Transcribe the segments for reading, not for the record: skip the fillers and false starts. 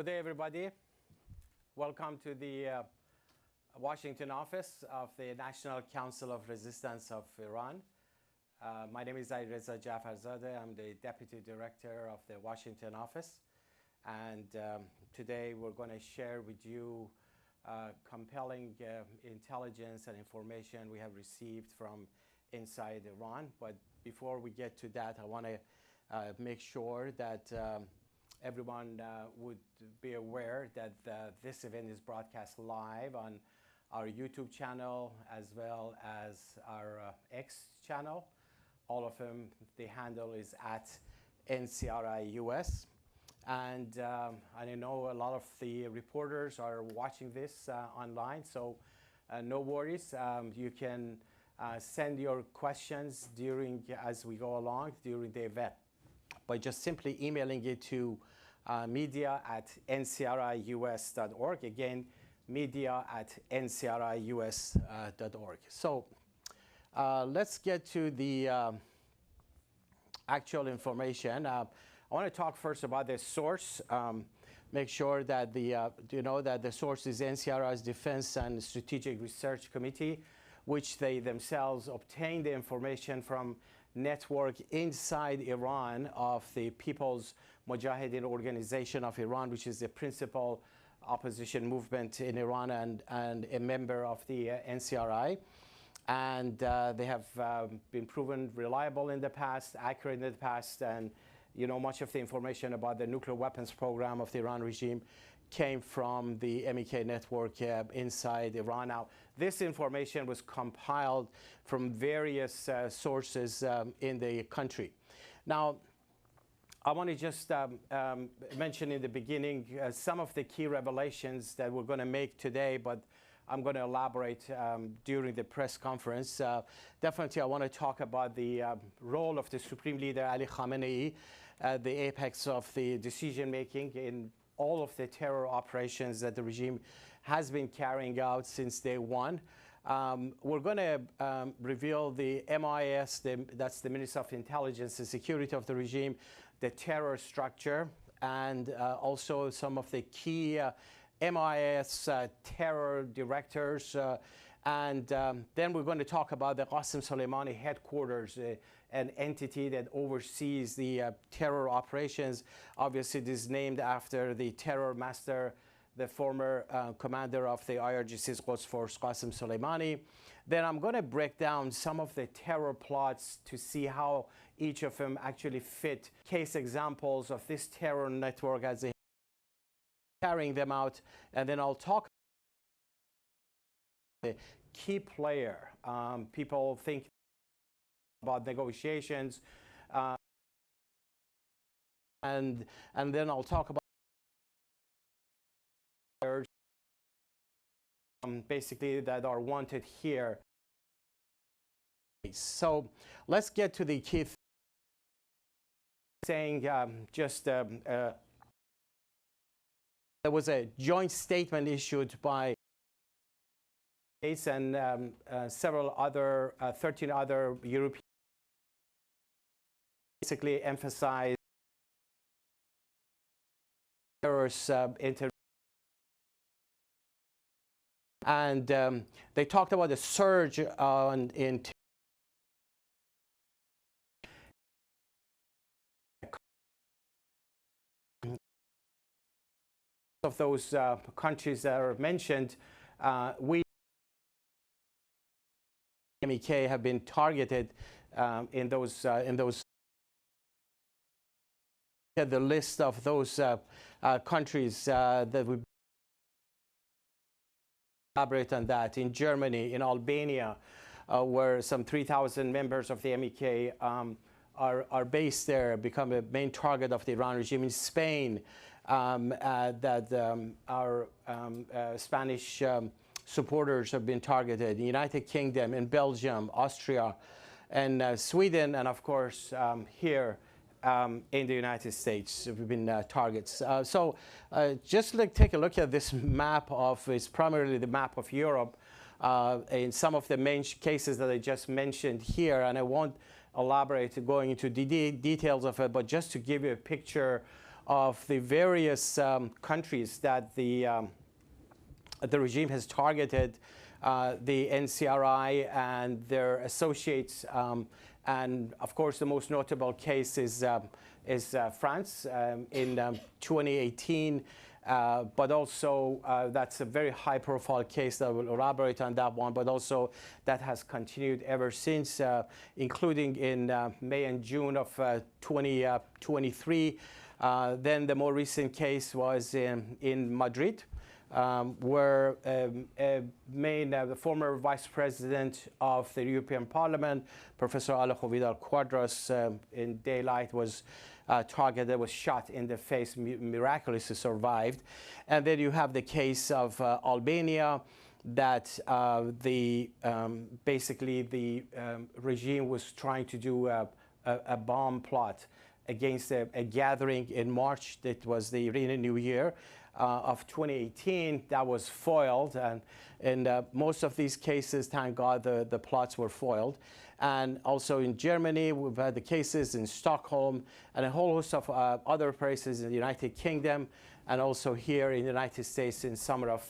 Good day, everybody. Welcome to the Washington office of the National Council of Resistance of Iran. My name is Reza Jafarzadeh. I'm the Deputy Director of the Washington office. And today we're going to share with you compelling intelligence and information we have received from inside Iran. But before we get to that, I want to make sure that everyone would be aware that this event is broadcast live on our YouTube channel as well as our X channel. All of them, the handle is at NCRI-US. And I know a lot of the reporters are watching this online, so no worries. You can send your questions as we go along during the event by just simply emailing it to media@ncrius.org. Again, media@ncrius.org. So let's get to the actual information. I want to talk first about the source. Make sure that you know that the source is NCRI's Defense and Strategic Research Committee, which they themselves obtained the information from network inside Iran of the People's Mojahedin organization of Iran, which is the principal opposition movement in Iran and a member of the NCRI. And they have been proven reliable in the past, accurate in the past, and much of the information about the nuclear weapons program of the Iran regime came from the MEK network inside Iran. Now, this information was compiled from various sources in the country. Now, I want to just mention in the beginning some of the key revelations that we're going to make today, but I'm going to elaborate during the press conference. Definitely, I want to talk about the role of the Supreme Leader Ali Khamenei, the apex of the decision-making in all of the terror operations that the regime has been carrying out since day one. We're going to reveal the MIS, that's the Ministry of Intelligence and Security of the regime, the terror structure, and also some of the key MIS terror directors. And then we're going to talk about the Qasem Soleimani headquarters, an entity that oversees the terror operations. Obviously, it is named after the terror master, the former commander of the IRGC's Quds Force, Qasem Soleimani. Then I'm going to break down some of the terror plots to see how each of them actually fit case examples of this terror network as they carrying them out. And then I'll talk about the key player. People think about negotiations, and then I'll talk about basically that are wanted here. So let's get to the key saying there was a joint statement issued by states and several other 13 other European basically emphasized terrorist and they talked about the surge in of those countries that are mentioned. We MEK have been targeted in those the list of those countries that we elaborate on that. In Germany, in Albania, where some 3,000 members of the MEK are based there, become a main target of the Iran regime. In Spain, our Spanish supporters have been targeted. In the United Kingdom, in Belgium, Austria, and Sweden, and of course here in the United States have been targets. So just take a look at this map it's primarily the map of Europe in some of the main cases that I just mentioned here, and I won't elaborate going into the details of it, but just to give you a picture of the various countries that the regime has targeted, the NCRI and their associates, and of course the most notable case is France in 2018. But also that's a very high-profile case that will elaborate on that one, but also that has continued ever since, including in May and June of 2023. Then the more recent case was in Madrid, where the former vice president of the European Parliament, Professor Alejo Vidal-Quadras, in daylight was targeted, was shot in the face, miraculously survived. And then you have the case of Albania, that basically the regime was trying to do a bomb plot against a gathering in March. That was the Iranian New Year of 2018. That was foiled, and in most of these cases, thank God, the plots were foiled. And also in Germany, we've had the cases in Stockholm and a whole host of other places in the United Kingdom, and also here in the United States in summer of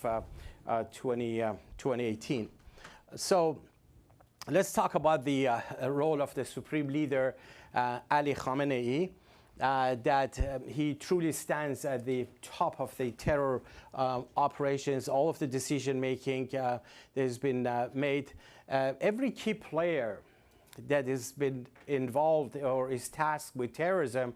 2018. So let's talk about the role of the supreme leader, Ali Khamenei, that he truly stands at the top of the terror operations, all of the decision-making that has been made. Every key player that has been involved or is tasked with terrorism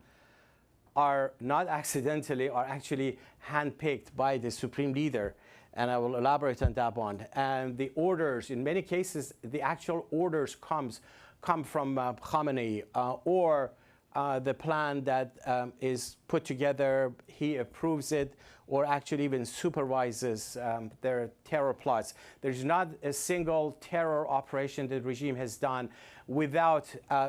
are not accidentally, are actually handpicked by the supreme leader. And I will elaborate on that one. And the orders, in many cases, the actual orders come from Khamenei, or the plan that is put together, he approves it, or actually even supervises their terror plots. There's not a single terror operation the regime has done without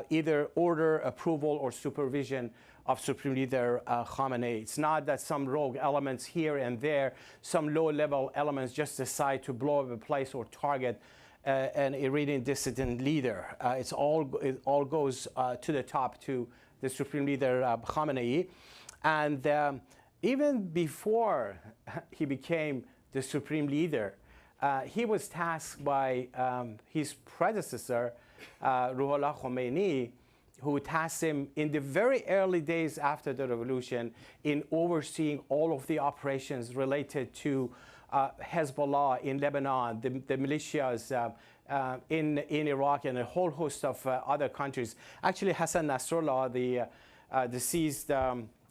either order, approval, or supervision of Supreme Leader Khamenei. It's not that some rogue elements here and there, some low-level elements just decide to blow up a place or target an Iranian dissident leader. It all goes to the top, to the Supreme Leader Khamenei. And even before he became the Supreme Leader, he was tasked by his predecessor, Ruhollah Khomeini, who tasked him in the very early days after the revolution in overseeing all of the operations related to Hezbollah in Lebanon, the militias in Iraq, and a whole host of other countries. Actually, Hassan Nasrallah, the deceased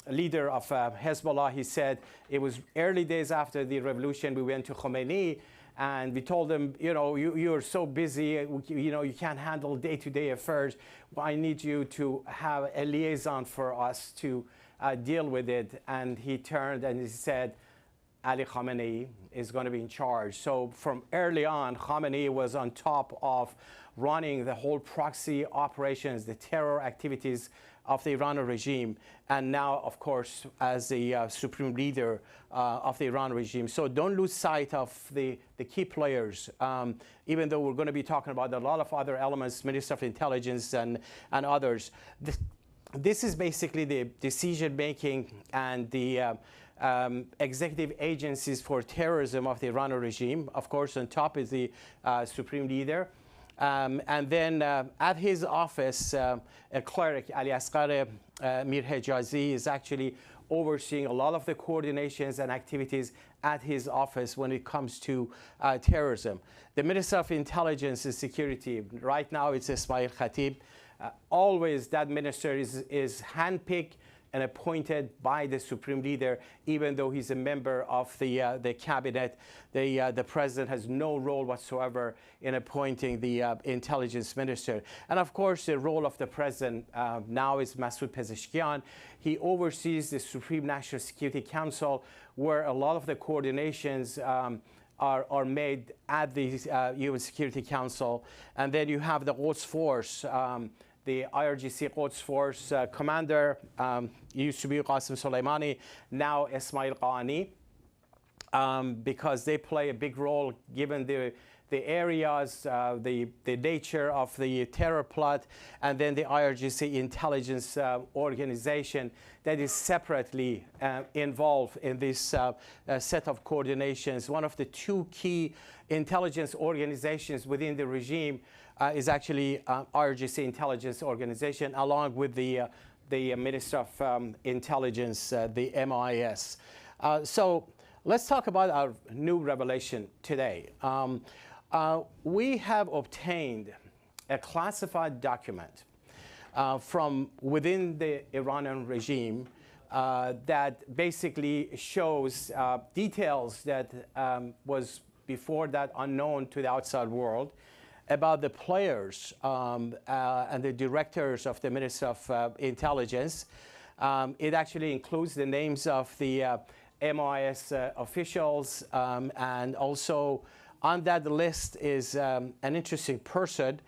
leader of Hezbollah, he said it was early days after the revolution. We went to Khomeini and we told him, you know, you're so busy, you know, you can't handle day-to-day affairs. I need you to have a liaison for us to deal with it. And he turned and he said, Ali Khamenei is going to be in charge. So from early on, Khamenei was on top of running the whole proxy operations, the terror activities of the Iranian regime, and now, of course, as the supreme leader of the Iran regime. So don't lose sight of the key players, even though we're going to be talking about a lot of other elements, Minister of Intelligence and others. This is basically the decision-making and the executive agencies for terrorism of the Iranian regime. Of course, on top is the supreme leader. And then at his office, a cleric, Ali Asghar Mirhejazi, is actually overseeing a lot of the coordinations and activities at his office when it comes to terrorism. The Minister of Intelligence and Security, right now it's Ismail Khatib. Always that minister is handpicked and appointed by the supreme leader, even though he's a member of the cabinet. The president has no role whatsoever in appointing the intelligence minister. And of course, the role of the president now is Masoud Pezeshkian. He oversees the Supreme National Security Council, where a lot of the coordinations are made at the UN Security Council. And then you have the Quds Force, the IRGC Quds Force commander, used to be Qasem Soleimani, now Ismail Qani, because they play a big role given the areas, the nature of the terror plot, and then the IRGC intelligence organization that is separately involved in this set of coordinations. One of the two key intelligence organizations within the regime is actually IRGC intelligence organization, along with the Minister of Intelligence, the MIS. So let's talk about our new revelation today. We have obtained a classified document from within the Iranian regime that basically shows details that was before that unknown to the outside world about the players and the directors of the Ministry of Intelligence. It actually includes the names of the MIS officials, and also on that list is an interesting person,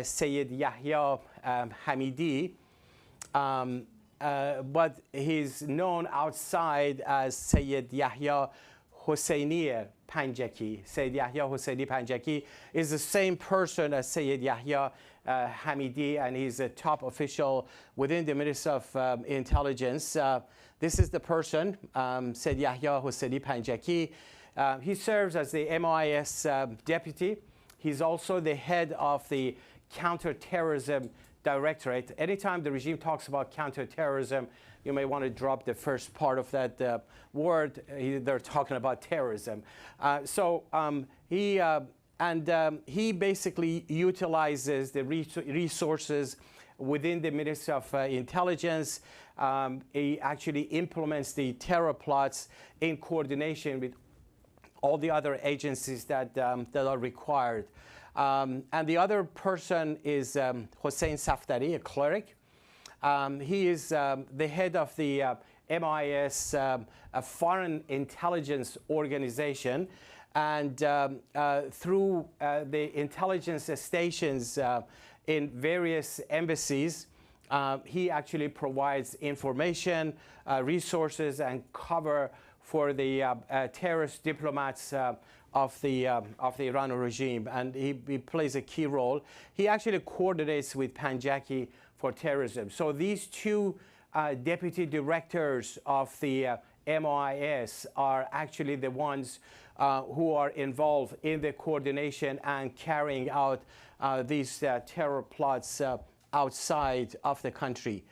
Sayyid Yahya Hamidi, but he's known outside as Sayyid Yahya Hosseini Panjaki. Sayyid Yahya Hosseini Panjaki is the same person as Sayyid Yahya Hamidi, and he's a top official within the Ministry of Intelligence. This is the person, Sayyid Yahya Hosseini Panjaki. He serves as the MIS deputy. He's also the head of the counterterrorism directorate. Anytime the regime talks about counterterrorism, you may want to drop the first part of that word. They're talking about terrorism. He basically utilizes the resources within the Ministry of Intelligence. He actually implements the terror plots in coordination with all the other agencies that are required. And the other person is Hossein Saftari, a cleric. He is the head of the MIS Foreign Intelligence Organization, and through the intelligence stations in various embassies, he actually provides information, resources, and cover for the terrorist diplomats of the Iranian regime, and he plays a key role. He actually coordinates with Panjaki for terrorism. So these two deputy directors of the MIS are actually the ones who are involved in the coordination and carrying out these terror plots outside of the country.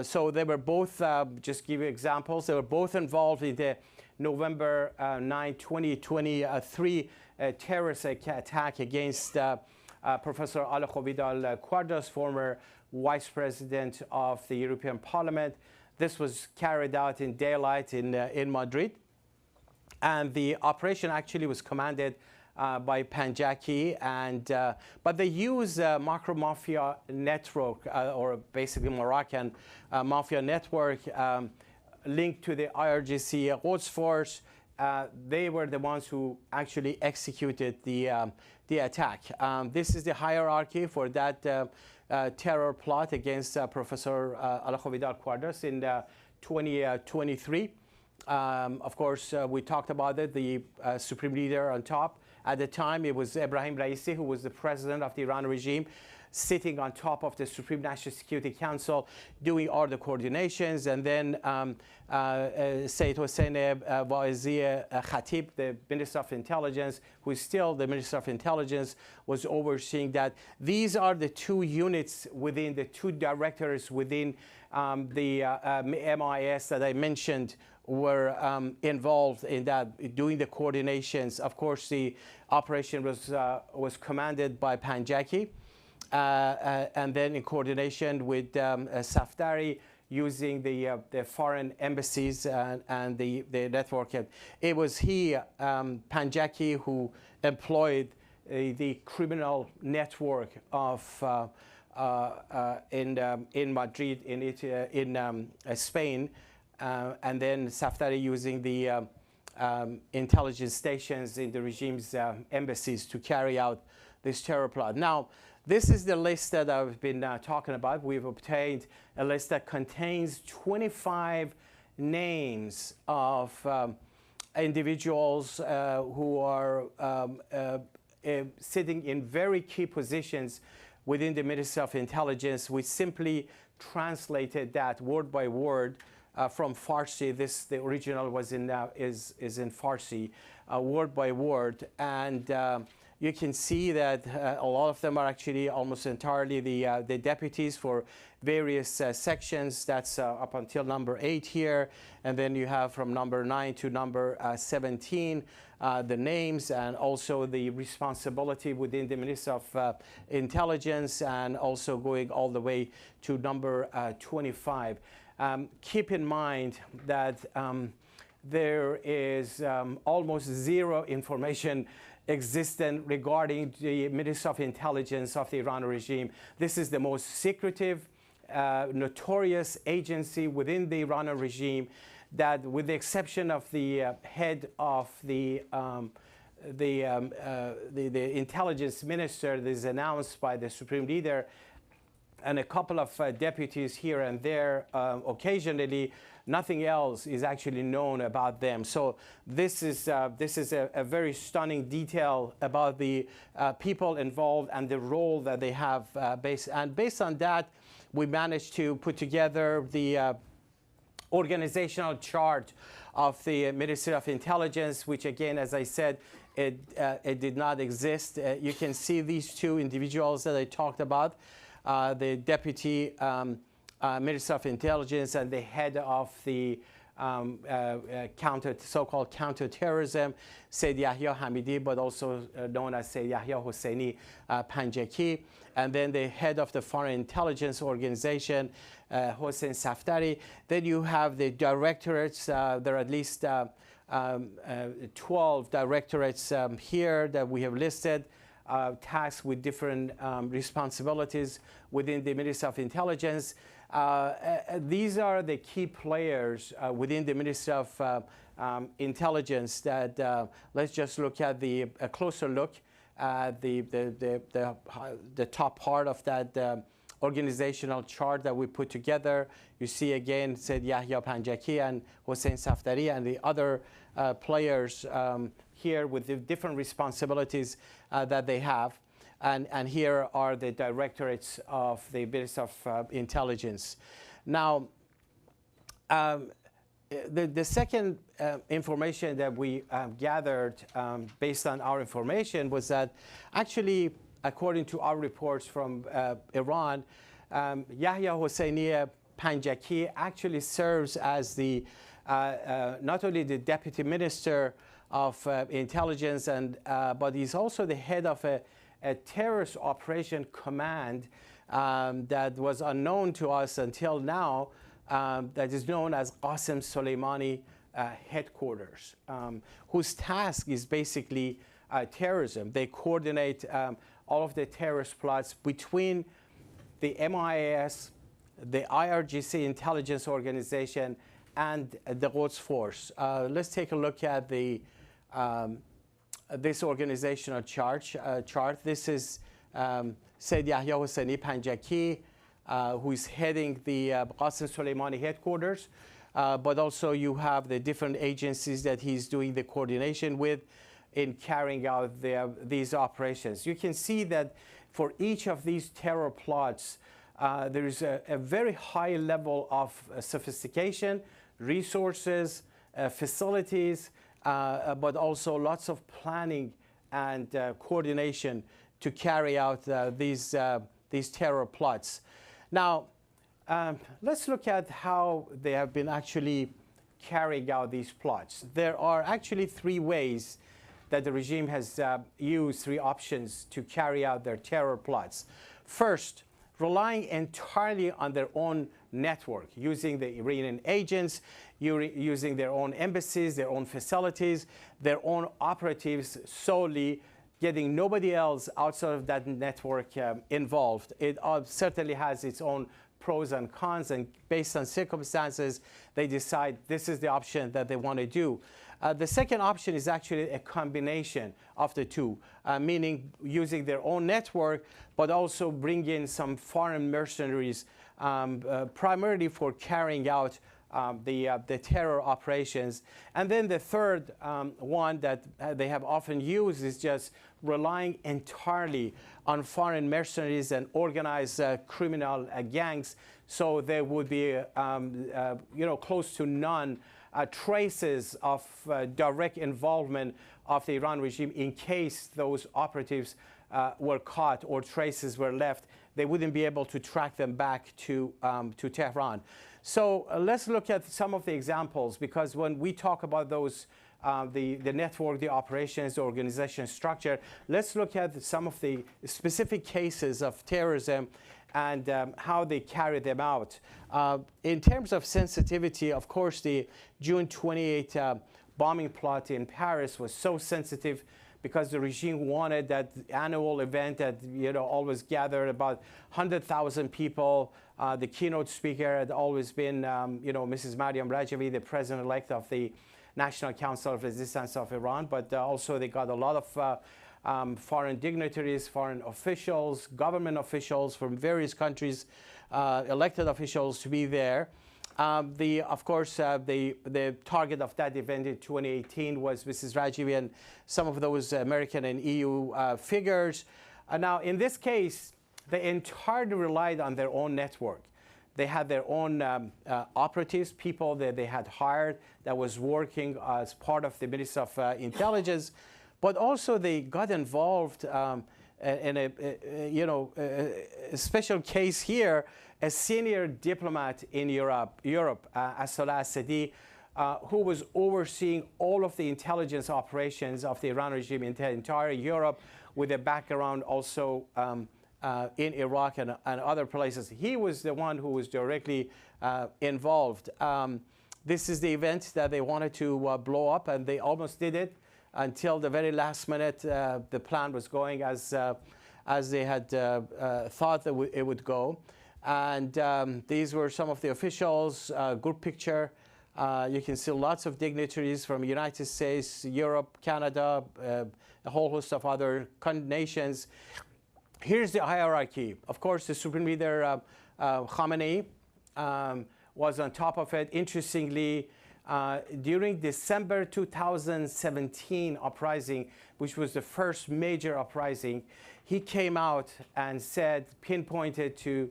So they were both, just give you examples, they were both involved in the November 9, 2023 terrorist attack against Professor Al Quadras, former Vice President of the European Parliament. This was carried out in daylight in Madrid. And the operation actually was commanded by Panjaki, but they use macro mafia network, or basically Moroccan mafia network, linked to the IRGC Quds force. They were the ones who actually executed the attack. This is the hierarchy for that terror plot against Professor Al Quadras in 2023. Of course, we talked about it, the supreme leader on top. At the time, it was Ebrahim Raisi, who was the president of the Iran regime, sitting on top of the Supreme National Security Council, doing all the coordinations. And then Sayyid Hossein Waizi Khatib, the Minister of Intelligence, who is still the Minister of Intelligence, was overseeing that. These are the two units within the two directors within the MIS that I mentioned were involved in that, doing the coordinations. Of course, the operation was commanded by Panjaki, and then in coordination with Saftari, using the foreign embassies and the network. It was he, Panjaki, who employed the criminal network of in Madrid, in Spain, and then Saftari using the intelligence stations in the regime's embassies to carry out this terror plot. Now, this is the list that I've been talking about. We've obtained a list that contains 25 names of individuals who are sitting in very key positions within the Ministry of Intelligence. We simply translated that word by word from Farsi. The original was is in Farsi, word by word, and you can see that a lot of them are actually almost entirely the deputies for various sections. That's up until number 8 here, and then you have from number 9 to number 17 the names and also the responsibility within the Ministry of Intelligence, and also going all the way to number 25. Keep in mind that there is almost zero information existent regarding the Ministry of Intelligence of the Iran regime. This is the most secretive, notorious agency within the Iranian regime that, with the exception of the head of the intelligence minister that is announced by the supreme leader, and a couple of deputies here and there occasionally, nothing else is actually known about them. So this is a very stunning detail about the people involved and the role that they have. Based on that, we managed to put together the organizational chart of the Ministry of Intelligence, which again, as I said, it did not exist. You can see these two individuals that I talked about, the deputy Minister of Intelligence and the head of the so-called counterterrorism, Sayyid Yahya Hamidi, but also known as Sayyid Yahya Hosseini Panjaki, and then the head of the Foreign Intelligence Organization, Hossein Saftari. Then you have the directorates. There are at least 12 directorates here that we have listed, tasked with different responsibilities within the Ministry of Intelligence. These are the key players within the Ministry of Intelligence that let's just look at a closer look at the top part of that organizational chart that we put together. You see again Said Yahya Panjaki and Hossein Saftari and the other players here with the different responsibilities that they have. And here are the directorates of the Ministry of Intelligence. Now, the second information that we gathered based on our information was that actually, according to our reports from Iran, Yahya Hosseini Panjaki actually serves as the not only the deputy minister of intelligence, but he's also the head of a terrorist operation command that was unknown to us until now, that is known as Qasem Soleimani headquarters, whose task is basically terrorism. They coordinate all of the terrorist plots between the MIAS, the IRGC intelligence organization, and the Quds Force. Let's take a look at this organizational chart. This is Sayyid Yahya Hosseini Panjaki, who is heading the Qasem Soleimani headquarters, but also you have the different agencies that he's doing the coordination with in carrying out these operations. You can see that for each of these terror plots, there is a very high level of sophistication, resources, facilities, but also lots of planning and coordination to carry out these terror plots. Now, let's look at how they have been actually carrying out these plots. There are actually 3 ways that the regime has used, 3 options to carry out their terror plots. First, relying entirely on their own network, using the Iranian agents, using their own embassies, their own facilities, their own operatives solely, getting nobody else outside of that network involved. It certainly has its own pros and cons, and based on circumstances, they decide this is the option that they want to do. The second option is actually a combination of the two, meaning using their own network, but also bring in some foreign mercenaries, primarily for carrying out the terror operations. And then the third one that they have often used is just relying entirely on foreign mercenaries and organized criminal gangs. So there would be, close to none traces of direct involvement of the Iran regime in case those operatives were caught or traces were left. They wouldn't be able to track them back to Tehran. So let's look at some of the examples, because when we talk about those, the network, the operations, the organization structure, let's look at some of the specific cases of terrorism and how they carry them out. In terms of sensitivity, of course, the June 28 bombing plot in Paris was so sensitive because the regime wanted that annual event that always gathered about 100,000 people. The keynote speaker had always been Mrs. Mariam Rajavi, the president-elect of the National Council of Resistance of Iran, but also they got a lot of foreign dignitaries, foreign officials, government officials from various countries, elected officials to be there. Of course, the target of that event in 2018 was Mrs. Rajivi and some of those American and EU figures. Now, in this case, they entirely relied on their own network. They had their own operatives, people that they had hired that was working as part of the Ministry of Intelligence, but also they got involved in a special case here. A senior diplomat in Europe, Asala Assadi, who was overseeing all of the intelligence operations of the Iran regime in the entire Europe, with a background also in Iraq and other places. He was the one who was directly involved. This is the event that they wanted to blow up, and they almost did it until the very last minute. The plan was going as they had thought that it would go. And these were some of the officials, group picture. You can see lots of dignitaries from the United States, Europe, Canada, a whole host of other nations. Here's the hierarchy. Of course, the Supreme Leader Khamenei was on top of it. Interestingly, during December 2017 uprising, which was the first major uprising, he came out and said, pinpointed to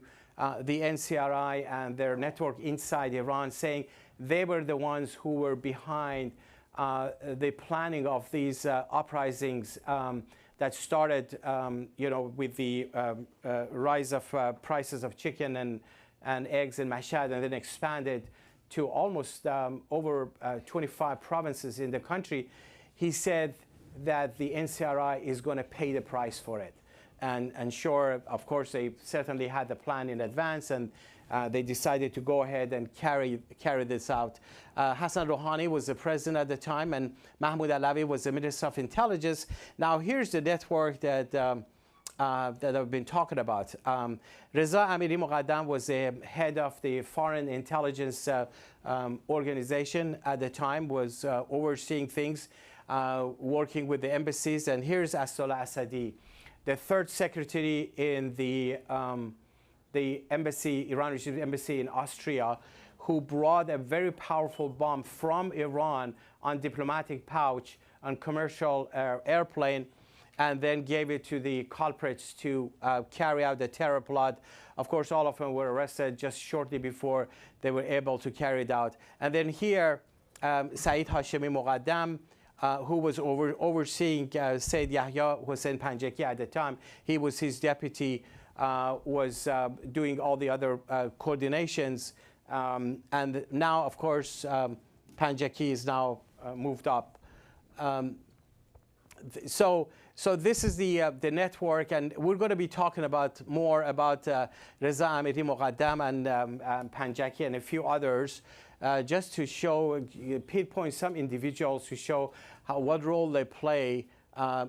the NCRI and their network inside Iran, saying they were the ones who were behind the planning of these uprisings that started, with the rise of prices of chicken and eggs in Mashhad, and then expanded to almost over 25 provinces in the country. He said that the NCRI is going to pay the price for it. And sure, of course, they certainly had the plan in advance, and they decided to go ahead and carry this out. Hassan Rouhani was the president at the time, and Mahmoud Alawi was the Minister of Intelligence. Now, here's the network that I've been talking about. Reza Amiri Muqaddam was the head of the Foreign Intelligence Organization at the time, was overseeing things, working with the embassies. And here's Asala Assadi, the third secretary in the embassy, Iran regime embassy in Austria, who brought a very powerful bomb from Iran on diplomatic pouch on commercial airplane, and then gave it to the culprits to carry out the terror plot. Of course, all of them were arrested just shortly before they were able to carry it out. And then here, Saeed Hashemi Muqaddam, who was overseeing Sayyid Yahya Hossein Panjaki at the time. He was his deputy, was doing all the other coordinations. And now, of course, Panjaki is now moved up. So this is the network, and we're going to be talking more about Reza Amiri Muqaddam and Panjaki and a few others, just to pinpoint some individuals to show what role they play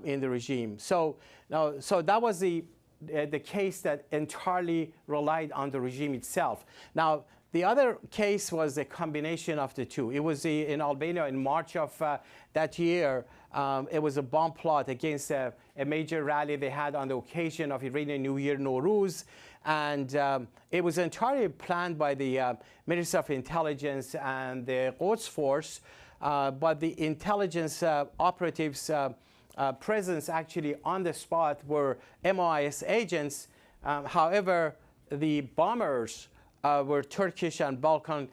in the regime. So that was the the case that entirely relied on the regime itself. Now, the other case was a combination of the two. It was in Albania in March of that year. It was a bomb plot against a major rally they had on the occasion of Iranian New Year, Nowruz. And it was entirely planned by the Ministry of Intelligence and the Quds Force, but the intelligence operatives' presence actually on the spot were MOIS agents. However, the bombers were Turkish and Balkan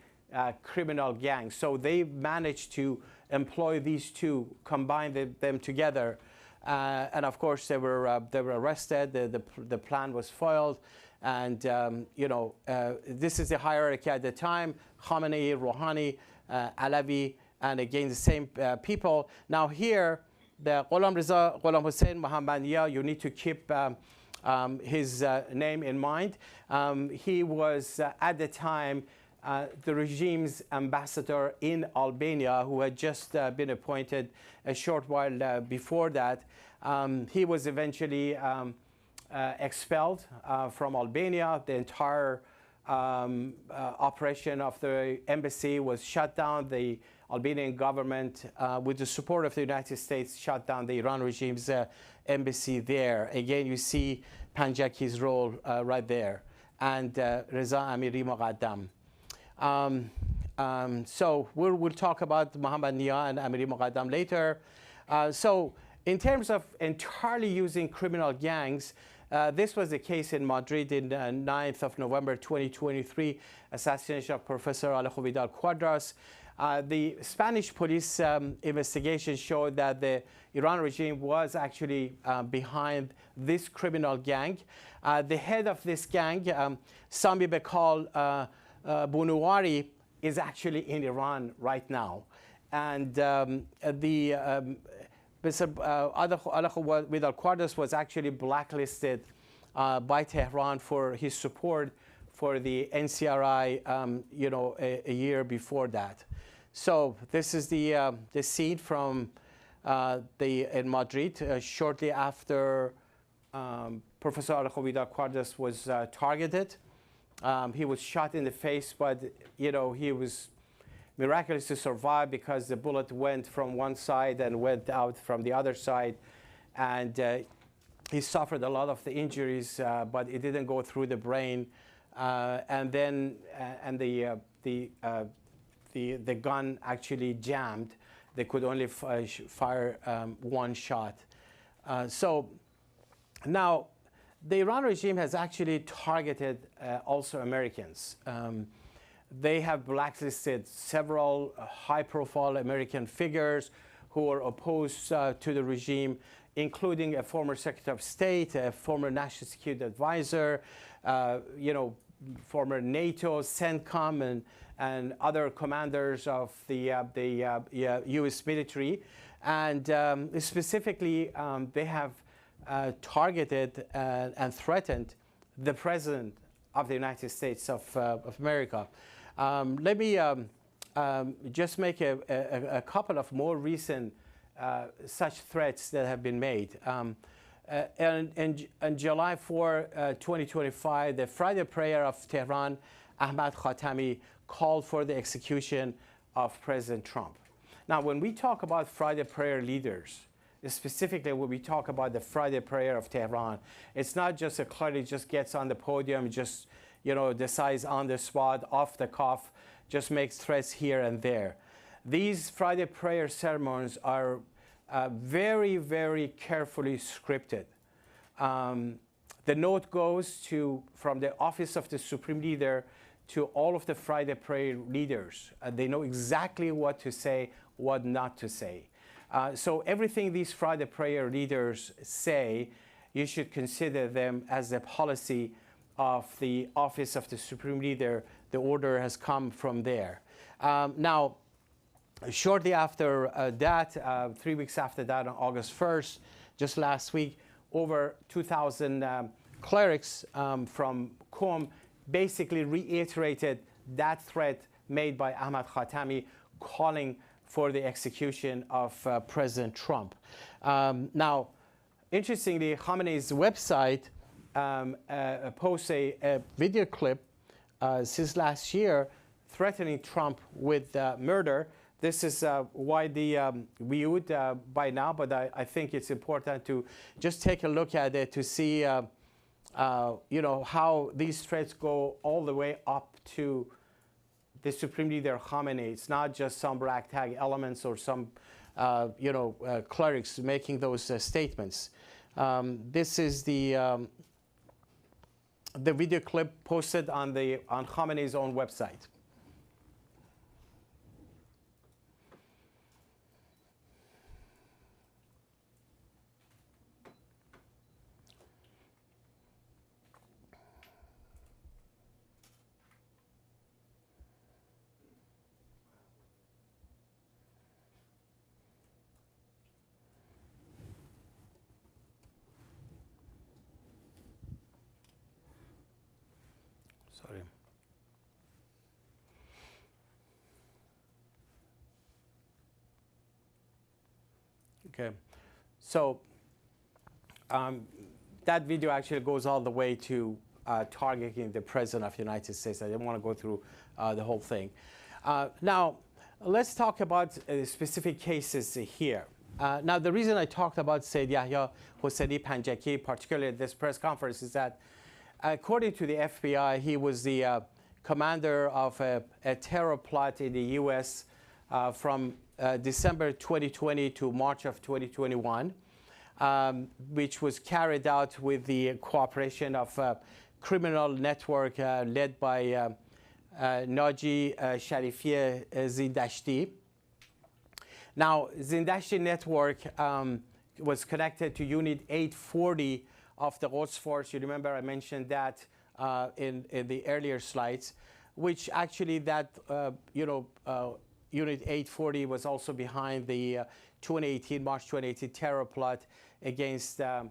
criminal gangs. So they managed to employ these two, combine them together. And of course, they were arrested. The plan was foiled. And, this is the hierarchy at the time: Khamenei, Rouhani, Alavi, and again, the same people. Now here, the Gholam Reza, Gholam Hossein Mohammadiya, you need to keep his name in mind. He was, at the time, the regime's ambassador in Albania, who had just been appointed a short while before that. He was eventually expelled from Albania. The entire operation of the embassy was shut down. The Albanian government, with the support of the United States, shut down the Iran regime's embassy there. Again, you see Panjaki's role right there, and Reza Amiri Moqaddam. So we'll talk about Mohammadiya and Amiri Moqaddam later. So in terms of entirely using criminal gangs, this was the case in Madrid in 9th of November 2023, assassination of Professor Alejo Vidal-Quadras. The Spanish police investigation showed that the Iran regime was actually behind this criminal gang. The head of this gang, Sami Bekal Bunouari, is actually in Iran right now. And Alejo Vidal-Quadras was actually blacklisted by Tehran for his support for the NCRI, a year before that. So this is the scene from in Madrid shortly after Professor Alejo Vidal-Quadras was targeted. He was shot in the face, but he was miraculous to survive because the bullet went from one side and went out from the other side, and he suffered a lot of the injuries, but it didn't go through the brain, and then the gun actually jammed. They could only fire one shot. So now the Iran regime has actually targeted also Americans. They have blacklisted several high-profile American figures who are opposed to the regime, including a former Secretary of State, a former National Security Advisor, former NATO, CENTCOM, and other commanders of the U.S. military. And specifically, they have targeted and threatened the President of the United States of America. Let me just make a couple of more recent such threats that have been made. On July 4, 2025, the Friday prayer of Tehran, Ahmad Khatami, called for the execution of President Trump. Now, when we talk about Friday prayer leaders, specifically when we talk about the Friday prayer of Tehran, it's not just a cleric just gets on the podium, just decides on the spot, off the cuff, just makes threats here and there. These Friday prayer sermons are very, very carefully scripted. The note goes from the office of the Supreme Leader to all of the Friday prayer leaders. They know exactly what to say, what not to say. So everything these Friday prayer leaders say, you should consider them as a policy of the office of the Supreme Leader. The order has come from there. Now, shortly after that, 3 weeks after that, on August 1st, just last week, over 2,000 clerics from Qom basically reiterated that threat made by Ahmad Khatami, calling for the execution of President Trump. Now, interestingly, Khamenei's website post a video clip since last year threatening Trump with murder. This is widely viewed by now, but I think it's important to just take a look at it to see how these threats go all the way up to the Supreme Leader Khamenei. It's not just some ragtag elements or some clerics making those statements. This is the video clip posted on Khamenei's own website. Sorry. Okay, so that video actually goes all the way to targeting the President of the United States. I didn't want to go through the whole thing. Now, let's talk about specific cases here. Now, the reason I talked about Sayyid Yahya Hosseini Panjaki, particularly at this press conference, is that according to the FBI, he was the commander of a terror plot in the US from December 2020 to March of 2021, which was carried out with the cooperation of a criminal network led by Naji Sharifi Zindashti. Now, Zindashti network was connected to Unit 840 of the Quds Force. You remember I mentioned that in the earlier slides, which actually that, Unit 840 was also behind the March 2018 terror plot against the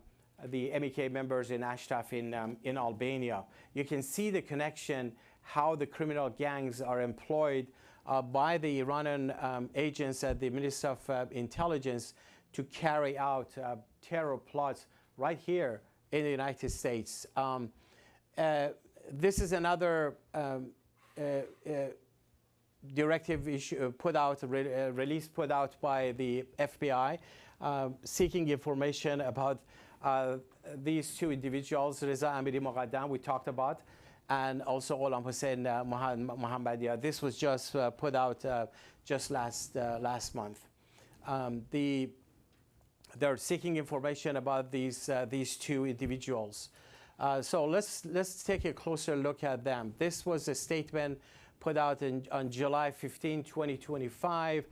MEK members in Ashraf in Albania. You can see the connection, how the criminal gangs are employed by the Iranian agents at the Ministry of Intelligence to carry out terror plots right here in the United States. This is another directive put out, release put out by the FBI, seeking information about these two individuals, Reza Amiri Moghadam, we talked about, and also Ghulam Hussein Mohammadia. This was just put out just last month. They're seeking information about these two individuals. So let's take a closer look at them. This was a statement put out on July 15, 2025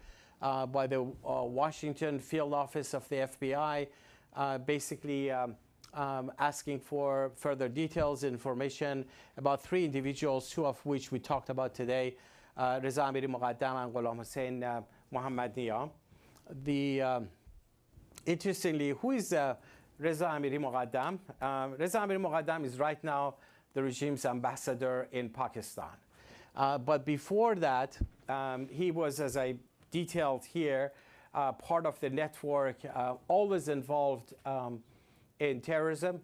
by the Washington field office of the FBI, basically asking for further details, information about three individuals, two of which we talked about today, Reza Amiri Moghadam and Ghulam Hussein Mohammadia. Interestingly, who is Reza Amiri Moghadam? Reza Amiri Moghadam is right now the regime's ambassador in Pakistan. But before that, he was, as I detailed here, part of the network, always involved in terrorism,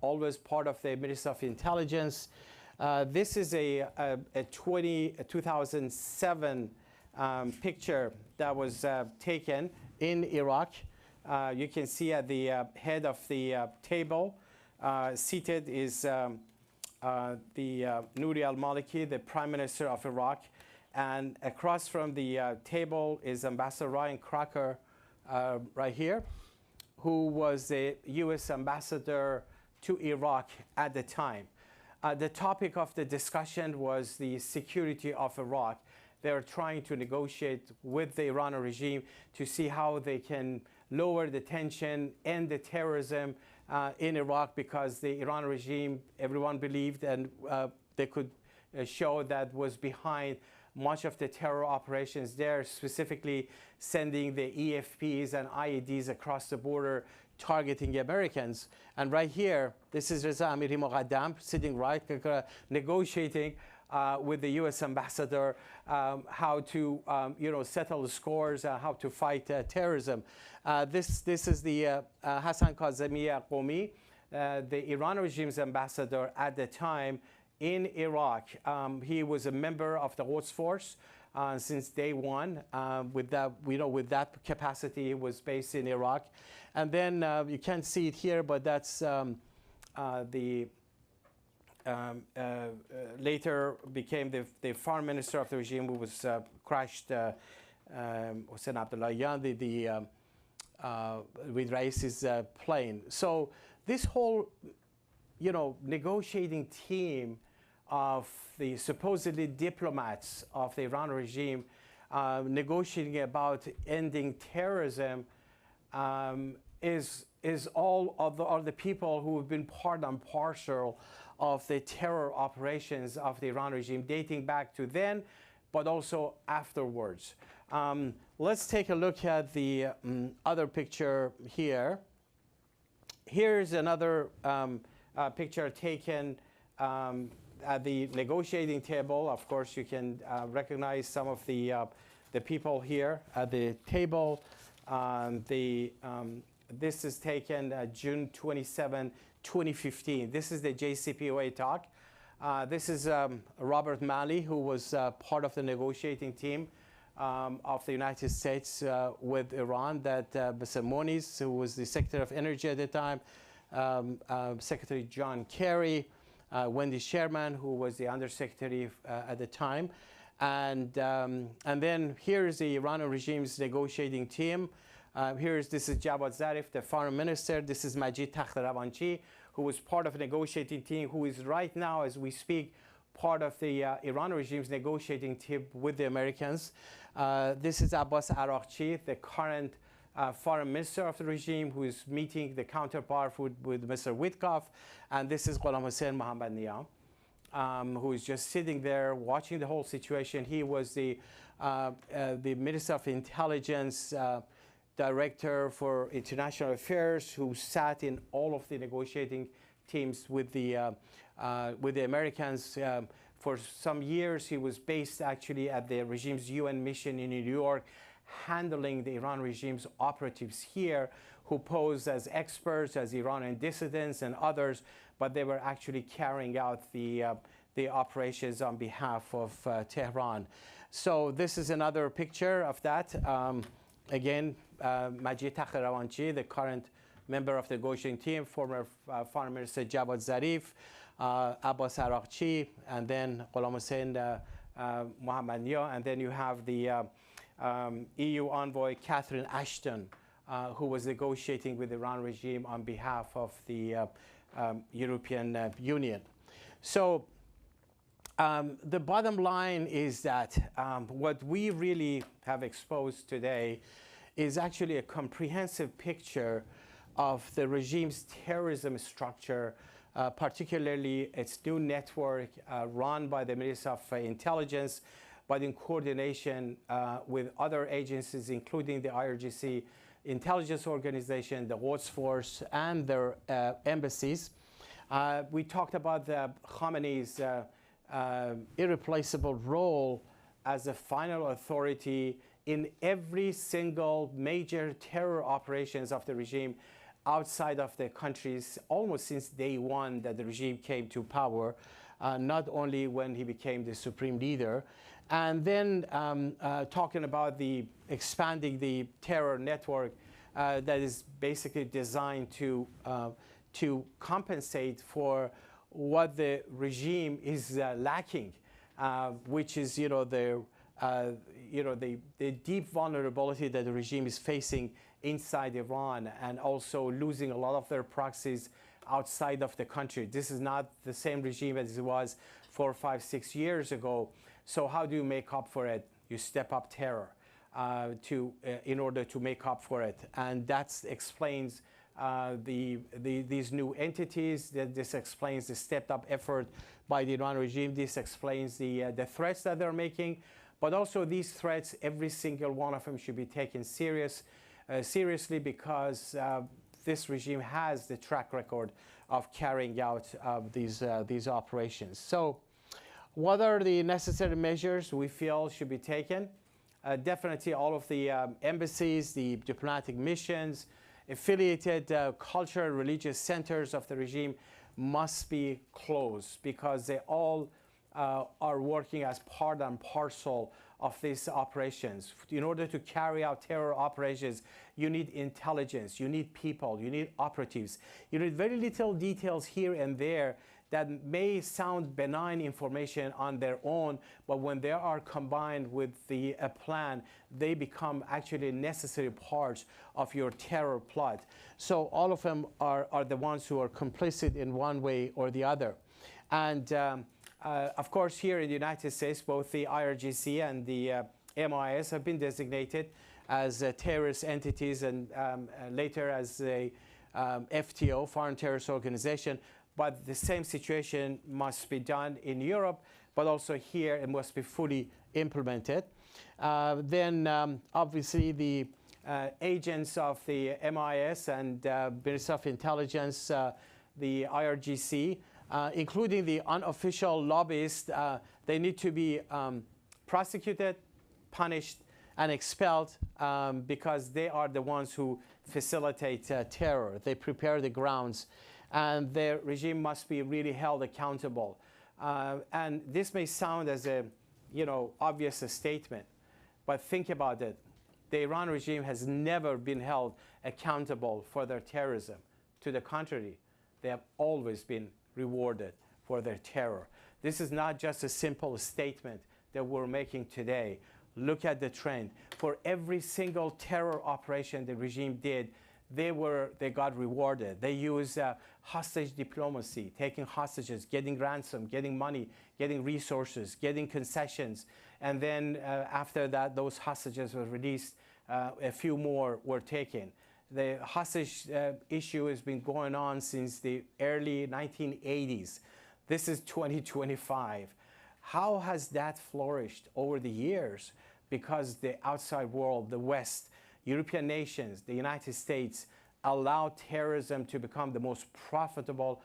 always part of the Ministry of Intelligence. This is a 2007 picture that was taken in Iraq. You can see at the head of the table, seated is the Nouri al-Maliki, the Prime Minister of Iraq. And across from the table is Ambassador Ryan Crocker right here, who was the US ambassador to Iraq at the time. The topic of the discussion was the security of Iraq. They were trying to negotiate with the Iranian regime to see how they can lower the tension, end the terrorism in Iraq, because the Iranian regime, everyone believed, and they could show that was behind much of the terror operations there, specifically sending the EFPs and IEDs across the border, targeting Americans. And right here, this is Reza Amiri Moghadam sitting right, negotiating with the U.S. ambassador how to settle the scores, how to fight terrorism. This is the Hassan Kazemi Qomi, the Iran regime's ambassador at the time in Iraq. He was a member of the Quds Force since day one. With that capacity, he was based in Iraq. And then you can't see it here, but that's later became the foreign minister of the regime, who was crashed, Hossein Abdullahian, with Rais's plane. So this whole, negotiating team of the supposedly diplomats of the Iran regime negotiating about ending terrorism is all of the people who have been part and parcel of the terror operations of the Iran regime, dating back to then, but also afterwards. Let's take a look at the other picture here. Here's another picture taken at the negotiating table. Of course, you can recognize some of the people here at the table. This is taken June 27, 2015. This is the JCPOA talk. This is Robert Malley, who was part of the negotiating team of the United States with Iran, that Mr. Moniz, who was the Secretary of Energy at the time, Secretary John Kerry, Wendy Sherman, who was the Undersecretary at the time. And then here's the Iranian regime's negotiating team. This is Javad Zarif, the foreign minister. This is Majid Takhtravanchi, who was part of a negotiating team, who is right now, as we speak, part of the Iran regime's negotiating team with the Americans. This is Abbas Araqchi, the current foreign minister of the regime, who is meeting the counterpart with Mr. Witkoff. And this is Ghulam Hossein Mohammadi, who is just sitting there watching the whole situation. He was the Minister of Intelligence, Director for International Affairs, who sat in all of the negotiating teams with the Americans. For some years, he was based actually at the regime's UN mission in New York, handling the Iran regime's operatives here, who posed as experts, as Iranian dissidents and others, but they were actually carrying out the operations on behalf of Tehran. So this is another picture of that. Again, Majid Takhtravanchi, the current member of the negotiating team, former Foreign Minister Javad Zarif, Abbas Araqchi, and then Ghulam Hossein Mohammadi, and then you have the EU envoy Catherine Ashton, who was negotiating with the Iran regime on behalf of the European Union. So the bottom line is that what we really have exposed today is actually a comprehensive picture of the regime's terrorism structure, particularly its new network run by the Ministry of Intelligence, but in coordination with other agencies, including the IRGC intelligence organization, the Quds Force, and their embassies. We talked about the Khamenei's irreplaceable role as a final authority in every single major terror operations of the regime outside of the countries, almost since day one that the regime came to power, not only when he became the supreme leader. And then talking about the expanding the terror network that is basically designed to compensate for what the regime is lacking, which is the deep vulnerability that the regime is facing inside Iran, and also losing a lot of their proxies outside of the country. This is not the same regime as it was 4, 5, 6 years ago. So how do you make up for it? You step up terror in order to make up for it, and that explains these new entities. This explains the stepped up effort by the Iran regime. This explains the threats that they're making, but also these threats, every single one of them should be taken seriously, because this regime has the track record of carrying out these operations. So what are the necessary measures we feel should be taken? Definitely all of the embassies, the diplomatic missions, affiliated cultural religious centers of the regime must be closed, because they all are working as part and parcel of these operations. In order to carry out terror operations, you need intelligence, you need people, you need operatives. You need very little details here and there that may sound benign information on their own, but when they are combined with the plan, they become actually necessary parts of your terror plot. So all of them are the ones who are complicit in one way or the other. And of course, here in the United States, both the IRGC and the MIS have been designated as terrorist entities, and later as a FTO, Foreign Terrorist Organization. But the same situation must be done in Europe, but also here it must be fully implemented. Then obviously the agents of the MIS and Ministry of Intelligence, the IRGC, including the unofficial lobbyists, they need to be prosecuted, punished, and expelled, because they are the ones who facilitate terror. They prepare the grounds, and their regime must be really held accountable. And this may sound as a, obvious statement, but think about it. The Iran regime has never been held accountable for their terrorism. To the contrary, they have always been rewarded for their terror. This is not just a simple statement that we're making today. Look at the trend. For every single terror operation the regime did, they got rewarded. They used hostage diplomacy, taking hostages, getting ransom, getting money, getting resources, getting concessions. And then after that, those hostages were released. A few more were taken. The hostage issue has been going on since the early 1980s. This is 2025. How has that flourished over the years? Because the outside world, the West, European nations, the United States, allow terrorism to become the most profitable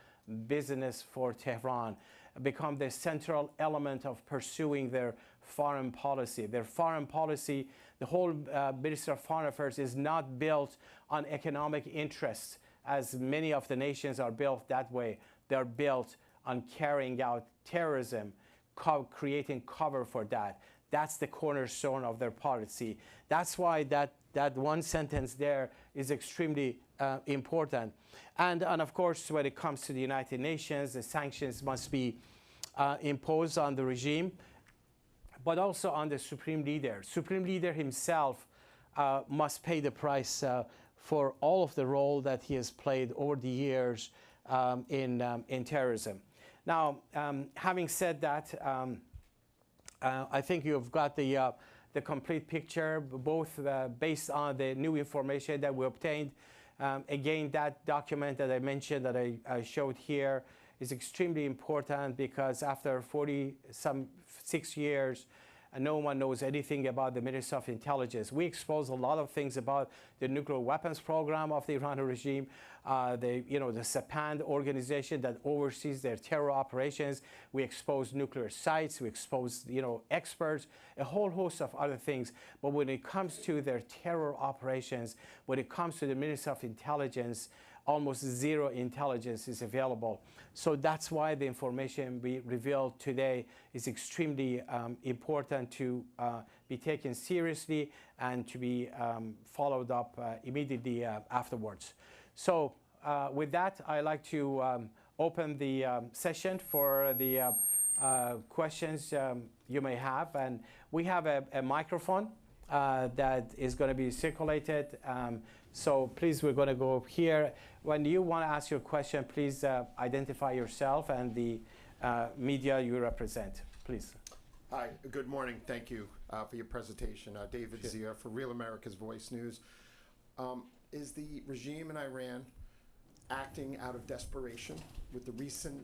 business for Tehran, become the central element of pursuing their foreign policy. Their foreign policy, the whole Ministry of Foreign Affairs is not built on economic interests, as many of the nations are built that way. They're built on carrying out terrorism, creating cover for that. That's the cornerstone of their policy. That's why that one sentence there is extremely important. And of course, when it comes to the United Nations, the sanctions must be imposed on the regime, but also on the Supreme Leader. Supreme Leader himself must pay the price for all of the role that he has played over the years in terrorism. Now, having said that, I think you've got the complete picture, both based on the new information that we obtained. Again, that document that I mentioned, that I showed here, is extremely important, because after 46 years, no one knows anything about the Ministry of Intelligence. We expose a lot of things about the nuclear weapons program of the Iranian regime, the SAPAN organization that oversees their terror operations. We expose nuclear sites, we expose experts, a whole host of other things. But when it comes to their terror operations, when it comes to the Ministry of Intelligence, almost zero intelligence is available. So that's why the information we revealed today is extremely important to be taken seriously and to be followed up immediately afterwards. So with that, I'd like to open the session for the questions you may have. And we have a microphone that is going to be circulated. So please, we're going to go here. When you want to ask your question, please identify yourself and the media you represent, please. Hi, good morning. Thank you for your presentation. David Sure. Zia for Real America's Voice News. Is the regime in Iran acting out of desperation with the recent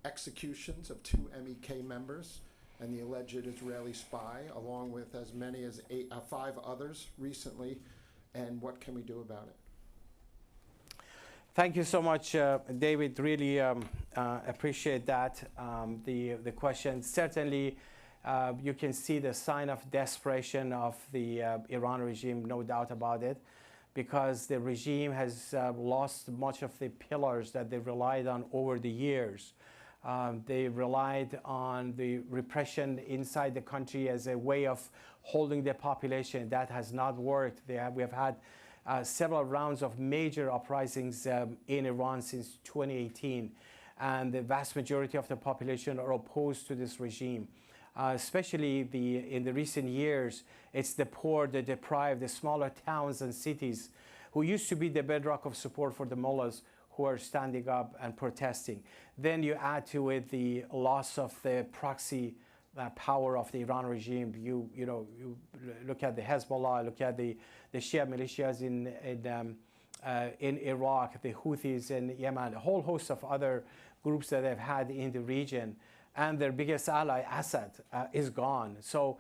executions of 2 MEK members and the alleged Israeli spy, along with as many as 5 others recently? And what can we do about it? Thank you so much, David. Really appreciate that, the question. Certainly, you can see the sign of desperation of the Iran regime, no doubt about it. because the regime has lost much of the pillars that they relied on over the years. They relied on the repression inside the country as a way of holding the population. That has not worked. We have had several rounds of major uprisings in Iran since 2018, and the vast majority of the population are opposed to this regime. Especially in the recent years, it's the poor, the deprived, the smaller towns and cities who used to be the bedrock of support for the mullahs who are standing up and protesting. Then you add to it the loss of the proxy power of the Iran regime. You look at the Hezbollah, look at the Shia militias in Iraq, the Houthis in Yemen, a whole host of other groups that they've had in the region. And their biggest ally, Assad, is gone. So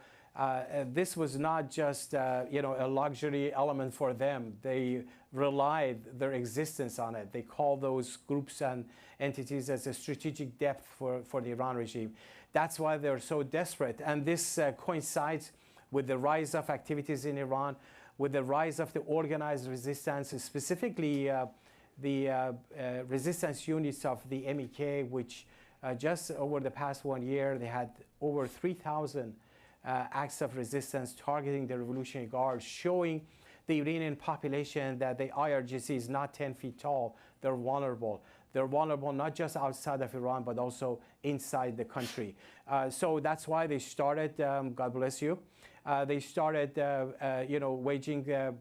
this was not just a luxury element for them. They relied their existence on it. They call those groups and entities as a strategic depth for the Iran regime. That's why they're so desperate. And this coincides with the rise of activities in Iran, with the rise of the organized resistance, specifically the resistance units of the MEK, which just over the past 1 year, they had over 3,000 acts of resistance targeting the Revolutionary Guard, showing the Iranian population that the IRGC is not 10 feet tall. They're vulnerable. They're vulnerable not just outside of Iran, but also inside the country. So that's why they started, God bless you, they started waging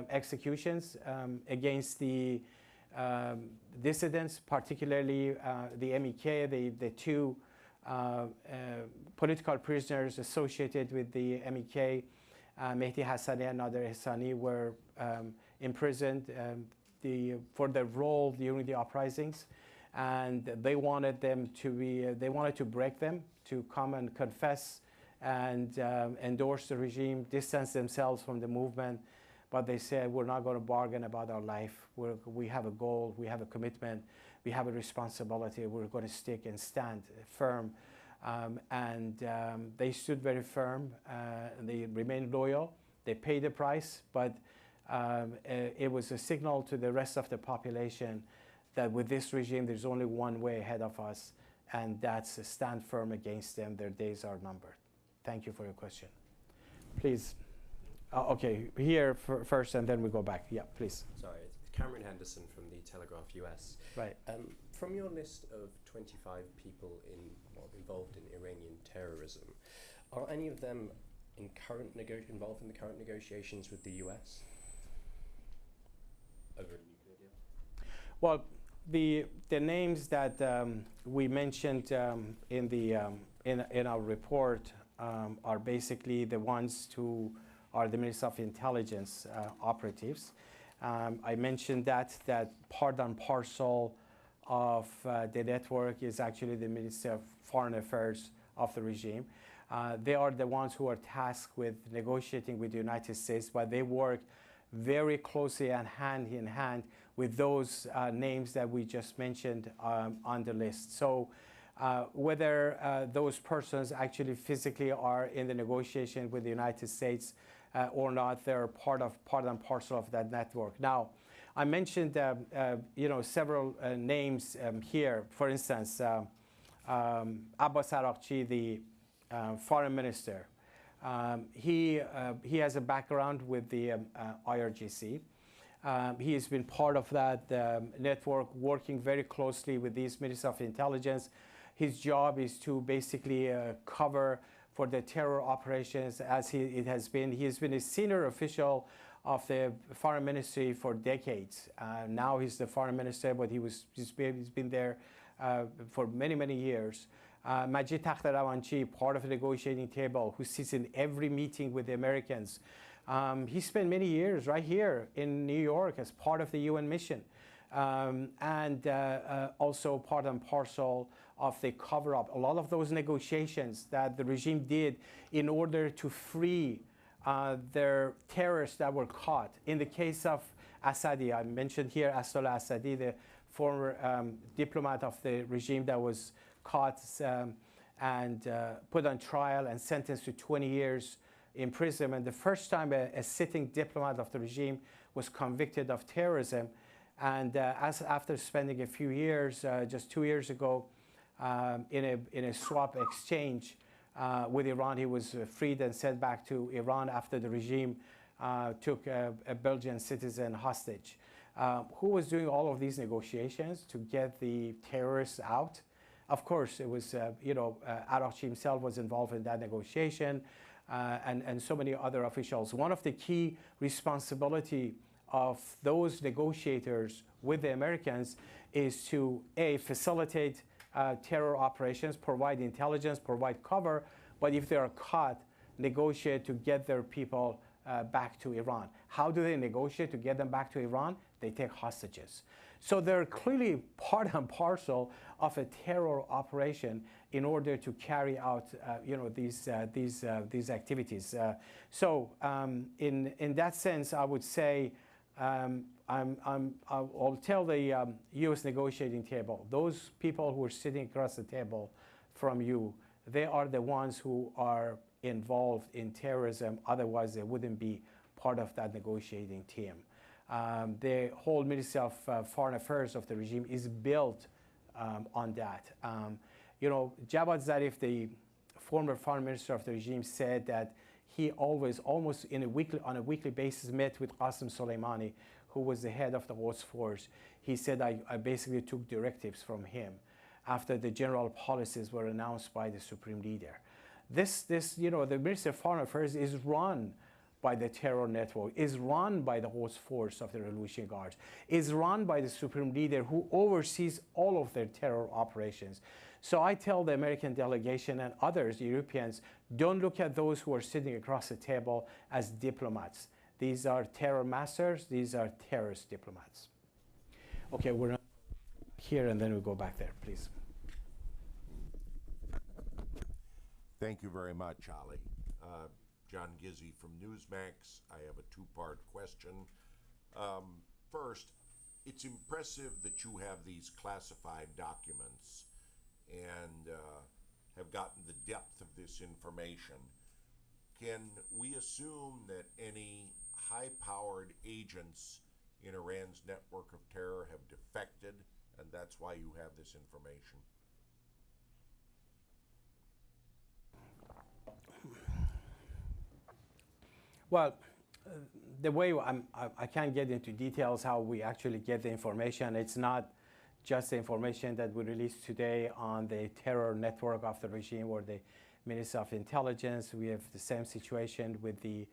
executions against the dissidents, particularly the MEK, the two political prisoners associated with the MEK, Mehdi Hassani and Nader Ehsani, were imprisoned for their role during the uprisings, and they wanted them to be. They wanted to break them, to come and confess and endorse the regime, distance themselves from the movement. But they said, we're not going to bargain about our life. We have a goal, we have a commitment, we have a responsibility. We're going to stick and stand firm. They stood very firm. They remained loyal. They paid the price, but it was a signal to the rest of the population that with this regime, there's only one way ahead of us, and that's to stand firm against them. Their days are numbered. Thank you for your question. Please. Okay, here first, and then we go back. Yeah, please. Sorry, it's Cameron Henderson from the Telegraph-US. Right. From your list of 25 people involved in Iranian terrorism, are any of them involved in the current negotiations with the US over a nuclear deal? Well, the names that we mentioned in our report are basically the ones who are the Minister of Intelligence operatives. I mentioned that part and parcel of the network is actually the Minister of Foreign Affairs of the regime. They are the ones who are tasked with negotiating with the United States, but they work very closely and hand in hand with those names that we just mentioned on the list. So whether those persons actually physically are in the negotiation with the United States or not, they're part and parcel of that network. Now, I mentioned several names here. For instance, Abbas Araghchi, the foreign minister. He has a background with the IRGC. He has been part of that network, working very closely with these ministers of intelligence. His job is to basically cover for the terror operations as it has been. He has been a senior official of the foreign ministry for decades. Now he's the foreign minister, but he's been there for many, many years. Majid Takhtravanchi, part of the negotiating table, who sits in every meeting with the Americans. He spent many years right here in New York as part of the UN mission, and also part and parcel of the cover-up. A lot of those negotiations that the regime did in order to free their terrorists that were caught. In the case of Assadi, I mentioned here Asdollah Assadi, the former diplomat of the regime that was caught and put on trial and sentenced to 20 years imprisonment. The first time a sitting diplomat of the regime was convicted of terrorism. And after spending a few years, just 2 years ago, in a swap exchange with Iran, he was freed and sent back to Iran after the regime took a Belgian citizen hostage. Who was doing all of these negotiations to get the terrorists out? Of course, it was, Arakchi himself was involved in that negotiation, and so many other officials. One of the key responsibility of those negotiators with the Americans is to, A, facilitate terror operations, provide intelligence, provide cover, but if they are caught, negotiate to get their people back to Iran. How do they negotiate to get them back to Iran? They take hostages. So they're clearly part and parcel of a terror operation in order to carry out, these activities. In that sense, I would say I'll tell the U.S. negotiating table, those people who are sitting across the table from you, they are the ones who are involved in terrorism. Otherwise, they wouldn't be part of that negotiating team. The whole Ministry of Foreign Affairs of the regime is built on that. Javad Zarif, the former foreign minister of the regime, said that he always, almost on a weekly basis, met with Qasem Soleimani, who was the head of the Quds Force. He said, I basically took directives from him after the general policies were announced by the supreme leader. The Ministry of Foreign Affairs is run by the terror network, is run by the Quds Force of the Revolution Guards, is run by the supreme leader who oversees all of their terror operations. So I tell the American delegation and others, Europeans, don't look at those who are sitting across the table as diplomats. These are terror masters, these are terrorist diplomats. Okay, we're here and then we go back there, please. Thank you very much, Ali. John Gizzi from Newsmax. I have a two-part question. First, it's impressive that you have these classified documents and have gotten the depth of this information. Can we assume that any high-powered agents in Iran's network of terror have defected, and that's why you have this information? Well, the way I can't get into details how we actually get the information. It's not just the information that we released today on the terror network of the regime or the Ministry of Intelligence. We have the same situation with the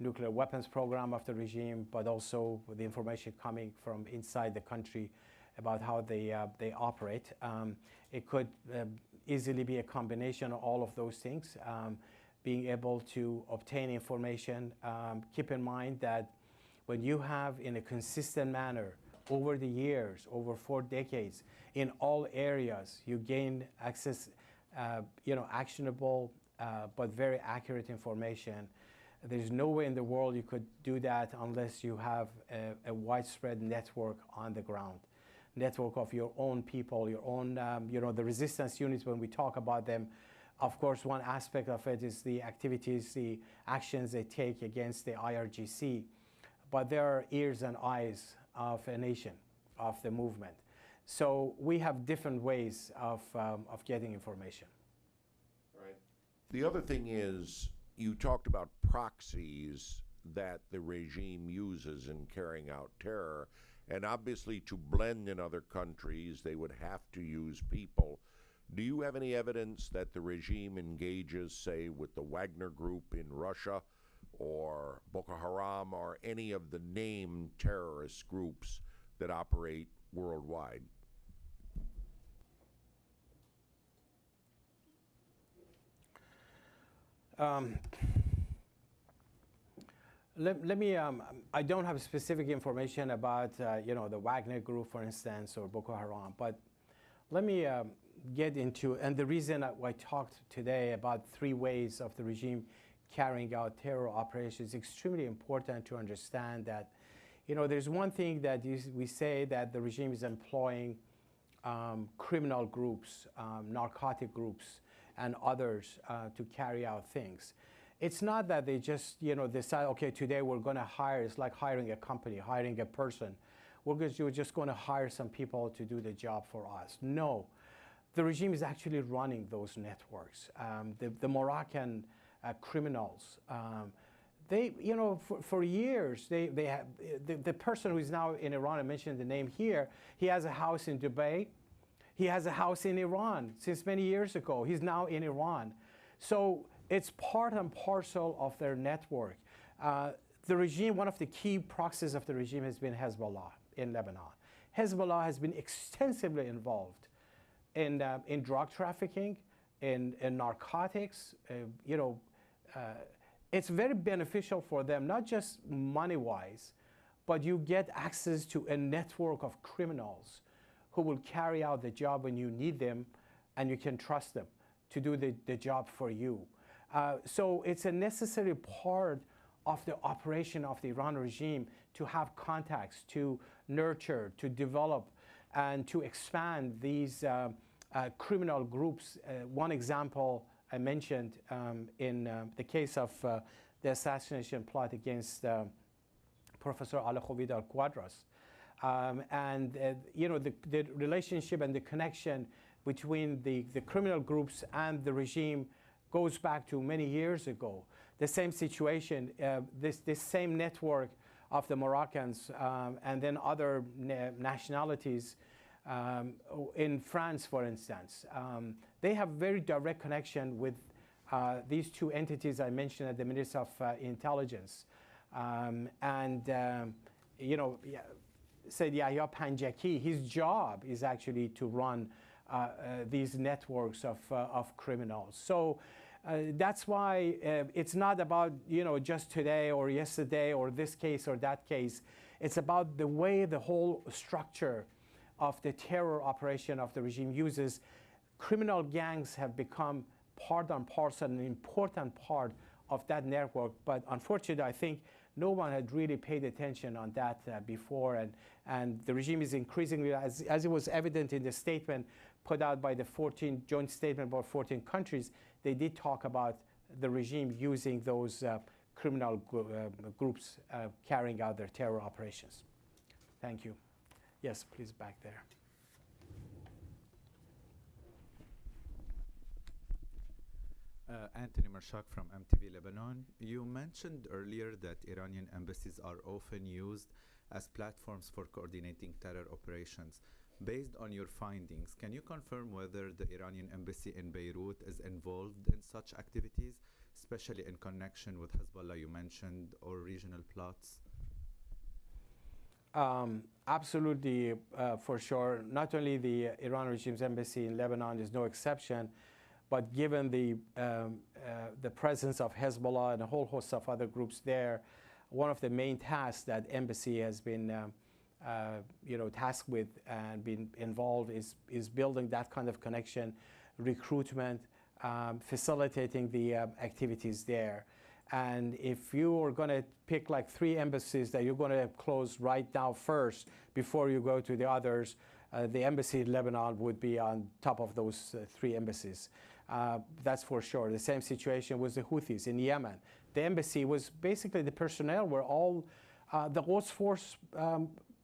nuclear weapons program of the regime, but also with the information coming from inside the country about how they operate. It could easily be a combination of all of those things. Being able to obtain information. Keep in mind that when you have, in a consistent manner, over the years, over 4 decades, in all areas, you gain access, actionable but very accurate information. There's no way in the world you could do that unless you have a widespread network on the ground. Network of your own people, your own, the resistance units, when we talk about them. Of course, one aspect of it is the activities, the actions they take against the IRGC. But there are ears and eyes of a nation, of the movement. So we have different ways of getting information. Right. The other thing is, you talked about proxies that the regime uses in carrying out terror. And obviously, to blend in other countries, they would have to use people. Do you have any evidence that the regime engages, say, with the Wagner Group in Russia or Boko Haram or any of the named terrorist groups that operate worldwide? Let me, I don't have specific information about, the Wagner Group, for instance, or Boko Haram, but let me get into, and the reason I talked today about 3 ways of the regime carrying out terror operations is extremely important to understand that, there's one thing that we say that the regime is employing criminal groups, narcotic groups, and others to carry out things. It's not that they just, decide, okay, today we're going to hire. It's like hiring a company, hiring a person. We're just going to hire some people to do the job for us. No, the regime is actually running those networks. The Moroccan criminals, they, for years, they have, the person who is now in Iran, I mentioned the name here, he has a house in Dubai. He has a house in Iran since many years ago. He's now in Iran. So it's part and parcel of their network. The regime, one of the key proxies of the regime has been Hezbollah in Lebanon. Hezbollah has been extensively involved in drug trafficking, in narcotics. It's very beneficial for them, not just money-wise, but you get access to a network of criminals who will carry out the job when you need them, and you can trust them to do the job for you. So it's a necessary part of the operation of the Iran regime to have contacts, to nurture, to develop, and to expand these criminal groups. One example I mentioned in the case of the assassination plot against Professor Al-Khovid al-Quadras. The relationship and the connection between the criminal groups and the regime goes back to many years ago. The same situation, this same network of the Moroccans and then other nationalities in France, for instance, they have very direct connection with these two entities I mentioned at the Ministry of Intelligence. Said Yahya Panjaki, his job is actually to run these networks of criminals. So that's why it's not about just today or yesterday or this case or that case. It's about the way the whole structure of the terror operation of the regime uses. Criminal gangs have become part and parcel, an important part of that network. But unfortunately, I think no one had really paid attention on that before, and the regime is increasingly, as it was evident in the statement put out by the joint statement by 14 countries, they did talk about the regime using those criminal groups carrying out their terror operations. Thank you. Yes, please, back there. Anthony Marshak from MTV Lebanon. You mentioned earlier that Iranian embassies are often used as platforms for coordinating terror operations. Based on your findings, can you confirm whether the Iranian embassy in Beirut is involved in such activities, especially in connection with Hezbollah you mentioned, or regional plots? Absolutely, for sure. Not only the Iran regime's embassy in Lebanon is no exception, but given the presence of Hezbollah and a whole host of other groups there, one of the main tasks that embassy has been tasked with and been involved is building that kind of connection, recruitment, facilitating the activities there. And if you are going to pick like 3 embassies that you're going to close right now first before you go to the others, the embassy in Lebanon would be on top of those 3 embassies. That's for sure. The same situation with the Houthis in Yemen. The embassy was basically the personnel were all the Quds Force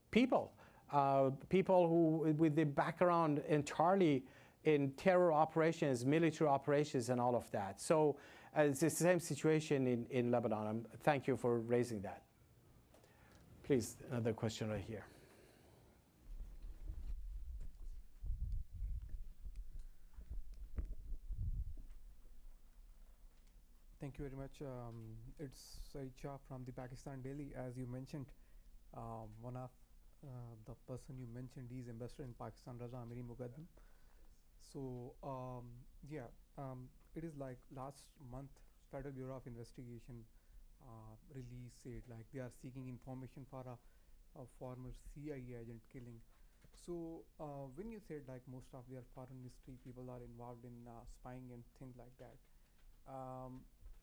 people who with the background entirely in terror operations, military operations, and all of that. So it's the same situation in Lebanon. Thank you for raising that. Please, another question right here. Thank you very much. It's Saeed Shah from the Pakistan Daily. As you mentioned, one of the person you mentioned is ambassador in Pakistan, Raza Amiri Muqaddam. So it is like last month, Federal Bureau of Investigation released said like they are seeking information for a former CIA agent killing. So when you said like most of their foreign ministry people are involved in spying and things like that.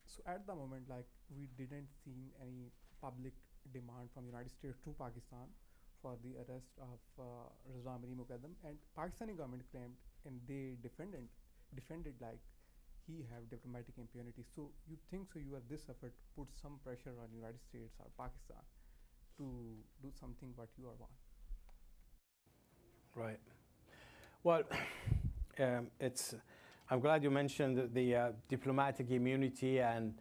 So at the moment, like we didn't see any public demand from United States to Pakistan for the arrest of Raza Amiri Muqaddam, and Pakistani government claimed and they defended like he have diplomatic impunity. So you think so? You are this effort put some pressure on United States or Pakistan to do something what you are want. Right. Well, I'm glad you mentioned the diplomatic immunity, and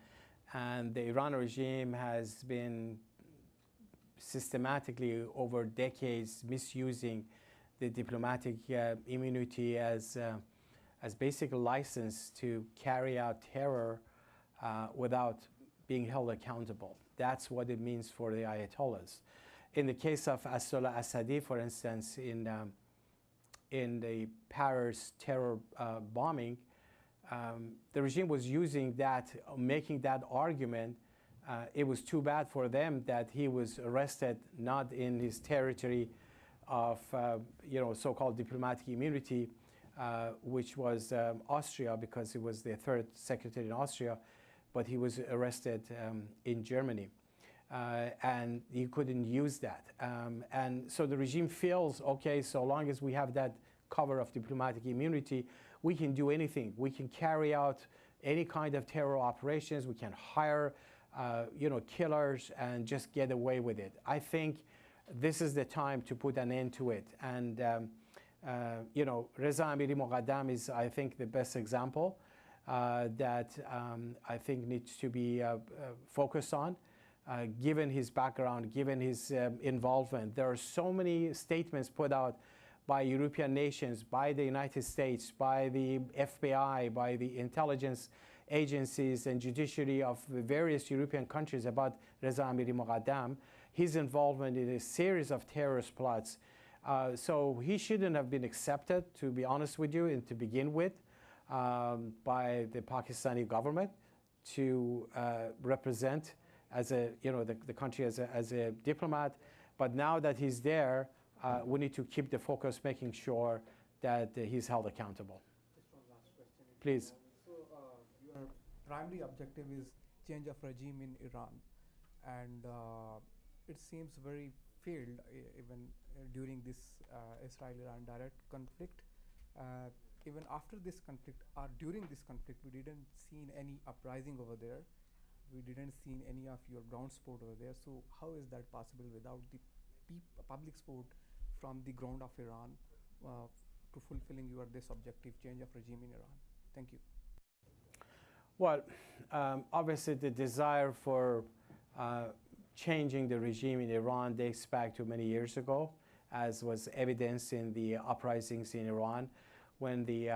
the Iran regime has been systematically over decades misusing the diplomatic immunity as basic license to carry out terror without being held accountable. That's what it means for the Ayatollahs. In the case of Ayatollah Assadi, for instance, in the Paris terror bombing, the regime was using that, making that argument. It was too bad for them that he was arrested not in his territory of so-called diplomatic immunity, which was Austria, because he was the third secretary in Austria, but he was arrested in Germany. And he couldn't use that. And so the regime feels, okay, so long as we have that cover of diplomatic immunity, we can do anything. We can carry out any kind of terror operations. We can hire killers and just get away with it. I think this is the time to put an end to it. And Reza Amiri Moghadam is, I think, the best example that I think needs to be focused on. Given his background, given his involvement. There are so many statements put out by European nations, by the United States, by the FBI, by the intelligence agencies and judiciary of the various European countries about Reza Amiri Moghadam, his involvement in a series of terrorist plots. So he shouldn't have been accepted, to be honest with you, and to begin with, by the Pakistani government to represent as a, the country as a diplomat. But now that he's there, we need to keep the focus, making sure that he's held accountable. Just one last question. Please. So your primary objective is change of regime in Iran, and it seems very failed even during this Israel-Iran direct conflict. Even after this conflict, or during this conflict, we didn't see any uprising over there. We didn't see any of your ground support over there. So how is that possible without the public support from the ground of Iran to fulfilling this objective, change of regime in Iran? Thank you. Well, obviously the desire for changing the regime in Iran dates back to many years ago, as was evidenced in the uprisings in Iran, when the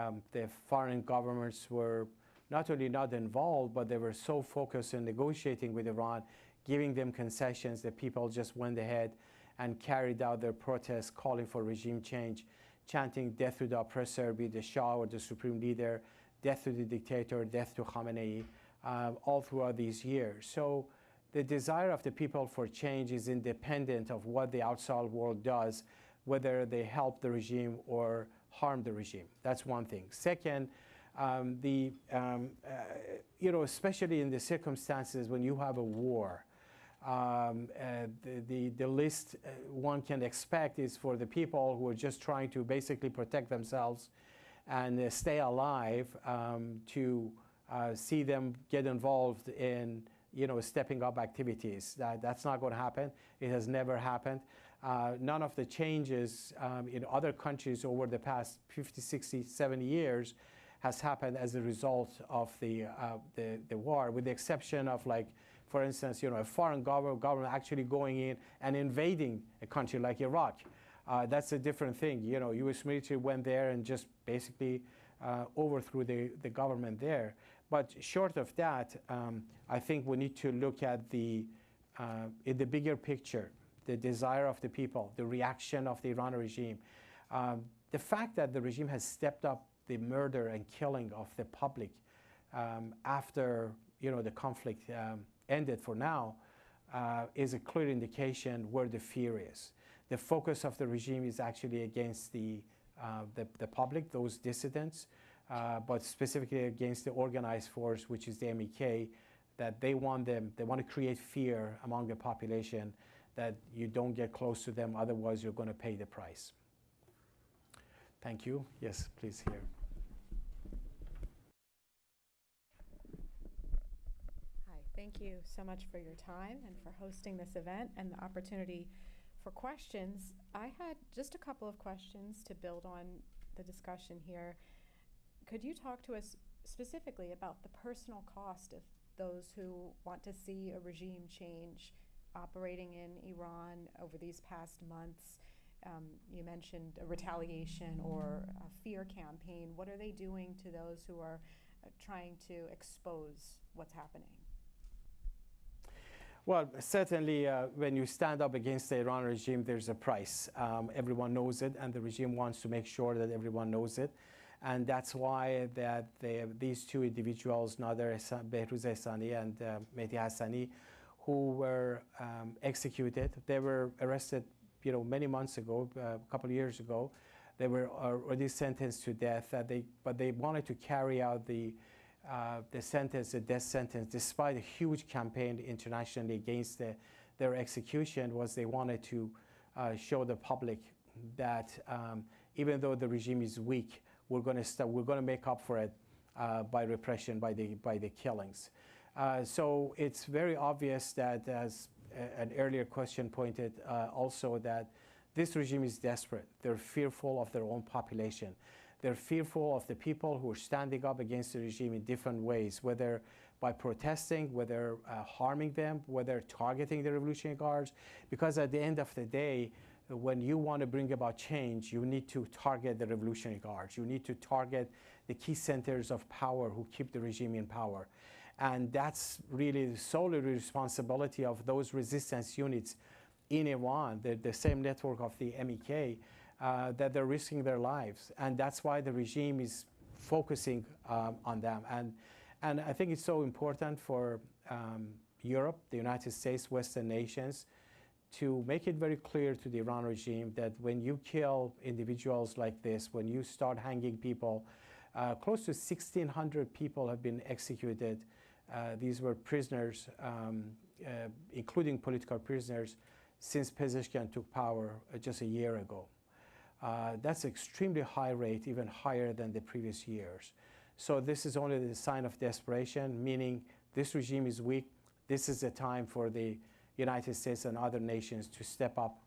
foreign governments were not only not involved, but they were so focused on negotiating with Iran, giving them concessions, that people just went ahead and carried out their protests, calling for regime change, chanting death to the oppressor, be the Shah or the supreme leader, death to the dictator, death to Khamenei, all throughout these years. So the desire of the people for change is independent of what the outside world does, whether they help the regime or harm the regime. That's one thing. Second, especially in the circumstances when you have a war, the least one can expect is for the people who are just trying to basically protect themselves and stay alive, to see them get involved in stepping up activities. That's not going to happen. It has never happened. None of the changes in other countries over the past 50, 60, 70 years has happened as a result of the war, with the exception of, like, for instance, a foreign government actually going in and invading a country like Iraq. That's a different thing. U.S. military went there and just basically overthrew the government there. But short of that, I think we need to look at in the bigger picture, the desire of the people, the reaction of the Iran regime. The fact that the regime has stepped up the murder and killing of the public after the conflict ended for now is a clear indication where the fear is. The focus of the regime is actually against the public, those dissidents, but specifically against the organized force, which is the MEK, that they want to create fear among the population that you don't get close to them, otherwise you're going to pay the price. Thank you. Yes, please, here. Thank you so much for your time and for hosting this event and the opportunity for questions. I had just a couple of questions to build on the discussion here. Could you talk to us specifically about the personal cost of those who want to see a regime change operating in Iran over these past months? You mentioned a retaliation or a fear campaign. What are they doing to those who are trying to expose what's happening? Well, certainly when you stand up against the Iran regime, there's a price. Everyone knows it, and the regime wants to make sure that everyone knows it. And that's why these two individuals, Nader Behruz Ehsani and Mehdi Hassani, who were executed, they were arrested many months ago, a couple of years ago. They were already sentenced to death, but they wanted to carry out the sentence, the death sentence, despite a huge campaign internationally against their execution. They wanted to show the public that even though the regime is weak, we're going to make up for it by repression, by the killings. So it's very obvious that, as an earlier question pointed also, that this regime is desperate. They're fearful of their own population. They're fearful of the people who are standing up against the regime in different ways, whether by protesting, whether harming them, whether targeting the Revolutionary Guards. Because at the end of the day, when you want to bring about change, you need to target the Revolutionary Guards. You need to target the key centers of power who keep the regime in power. And that's really solely the responsibility of those resistance units in Iran, the same network of the MEK, that they're risking their lives. And that's why the regime is focusing on them. And I think it's so important for Europe, the United States, Western nations, to make it very clear to the Iran regime that when you kill individuals like this, when you start hanging people, close to 1,600 people have been executed. These were prisoners, including political prisoners, since Pezeshkian took power just a year ago. That's an extremely high rate, even higher than the previous years. So this is only the sign of desperation, meaning this regime is weak. This is the time for the United States and other nations to step up,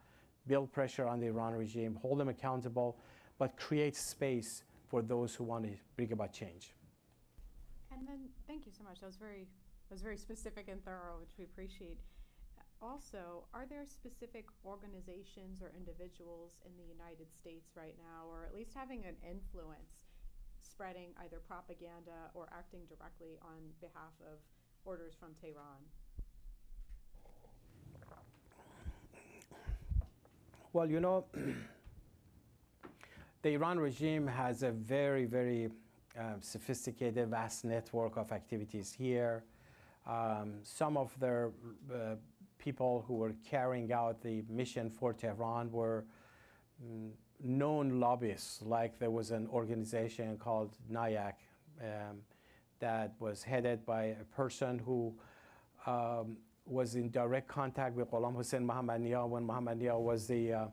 build pressure on the Iran regime, hold them accountable, but create space for those who want to bring about change. And then, thank you so much. That was very specific and thorough, which we appreciate. Also, are there specific organizations or individuals in the United States right now, or at least having an influence, spreading either propaganda or acting directly on behalf of orders from Tehran? Well, the Iran regime has a very, very sophisticated, vast network of activities here. Some of their people who were carrying out the mission for Tehran were known lobbyists. Like there was an organization called NCRI-US that was headed by a person who was in direct contact with Ghulam Hossein Mohammad-Nia when Mohammad-Nia was the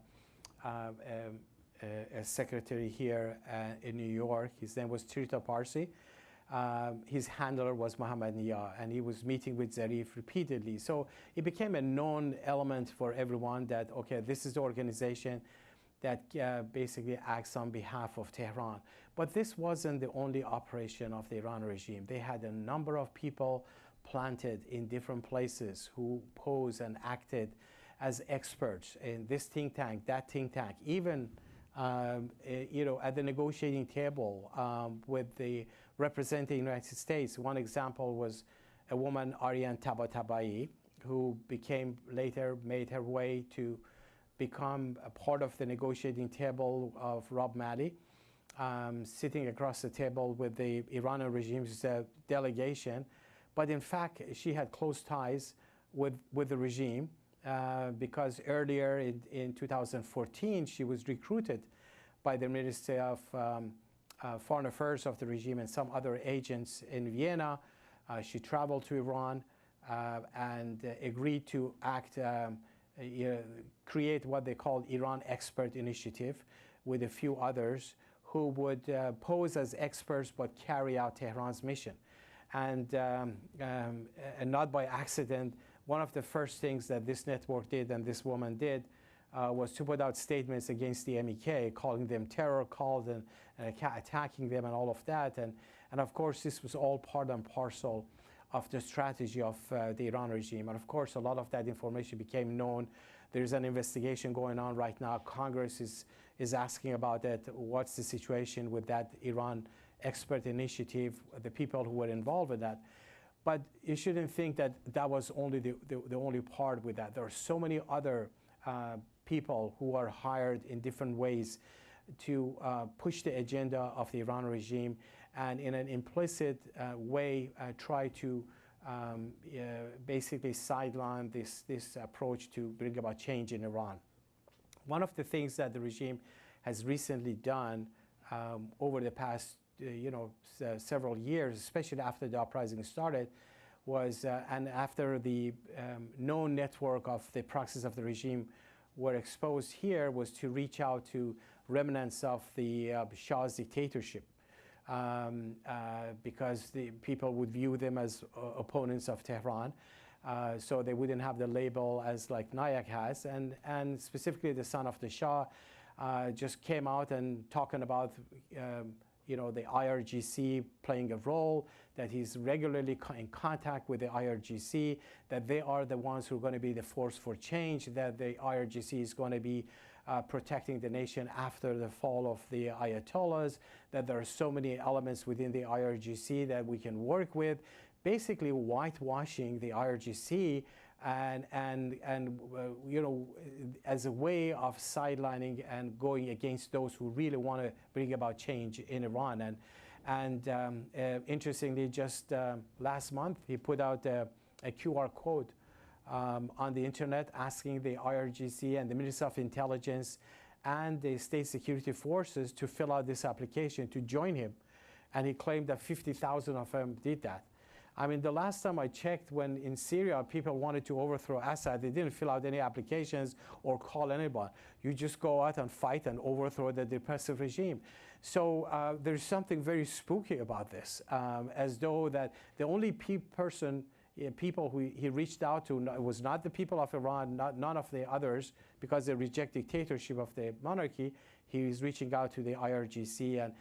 secretary here in New York. His name was Tirta Parsi. His handler was Mohammad-Nia, and he was meeting with Zarif repeatedly. So it became a known element for everyone that, okay, this is the organization that basically acts on behalf of Tehran. But this wasn't the only operation of the Iran regime. They had a number of people planted in different places who posed and acted as experts in this think tank, that think tank, even at the negotiating table with the representing the United States. One example was a woman, Aryan Tabatabai, who later made her way to become a part of the negotiating table of Rob Malley, sitting across the table with the Iranian regime's delegation. But in fact, she had close ties with the regime because earlier in 2014, she was recruited by the Ministry of Foreign Affairs of the regime and some other agents in Vienna. She traveled to Iran and agreed to create what they called Iran Expert Initiative with a few others who would pose as experts but carry out Tehran's mission. and not by accident. One of the first things that this network did and this woman did was to put out statements against the MEK, calling them terror calls and attacking them and all of that. And of course, this was all part and parcel of the strategy of the Iran regime. And of course, a lot of that information became known. There's an investigation going on right now. Congress is asking about it. What's the situation with that Iran expert initiative, the people who were involved with that? But you shouldn't think that that was only the only part with that. There are so many other people who are hired in different ways to push the agenda of the Iran regime and in an implicit way try to basically sideline this approach to bring about change in Iran. One of the things that the regime has recently done over the past several years, especially after the uprising started, was, and after the known network of the proxies of the regime were exposed here, was to reach out to remnants of the Shah's dictatorship, because the people would view them as opponents of Tehran. So they wouldn't have the label as like Nayak has, and specifically the son of the Shah just came out and talking about the IRGC playing a role, that he's regularly in contact with the IRGC, that they are the ones who are going to be the force for change, that the IRGC is going to be protecting the nation after the fall of the Ayatollahs, that there are so many elements within the IRGC that we can work with, basically whitewashing the IRGC and as a way of sidelining and going against those who really want to bring about change in Iran. And interestingly, just last month, he put out a QR code on the internet asking the IRGC and the Ministry of Intelligence and the state security forces to fill out this application to join him. And he claimed that 50,000 of them did that. I mean, the last time I checked, when in Syria people wanted to overthrow Assad, they didn't fill out any applications or call anyone. You just go out and fight and overthrow the repressive regime. So there's something very spooky about this, as though that the only people who he reached out to was not the people of Iran, none of the others, because they reject dictatorship of the monarchy. He is reaching out to the IRGC, and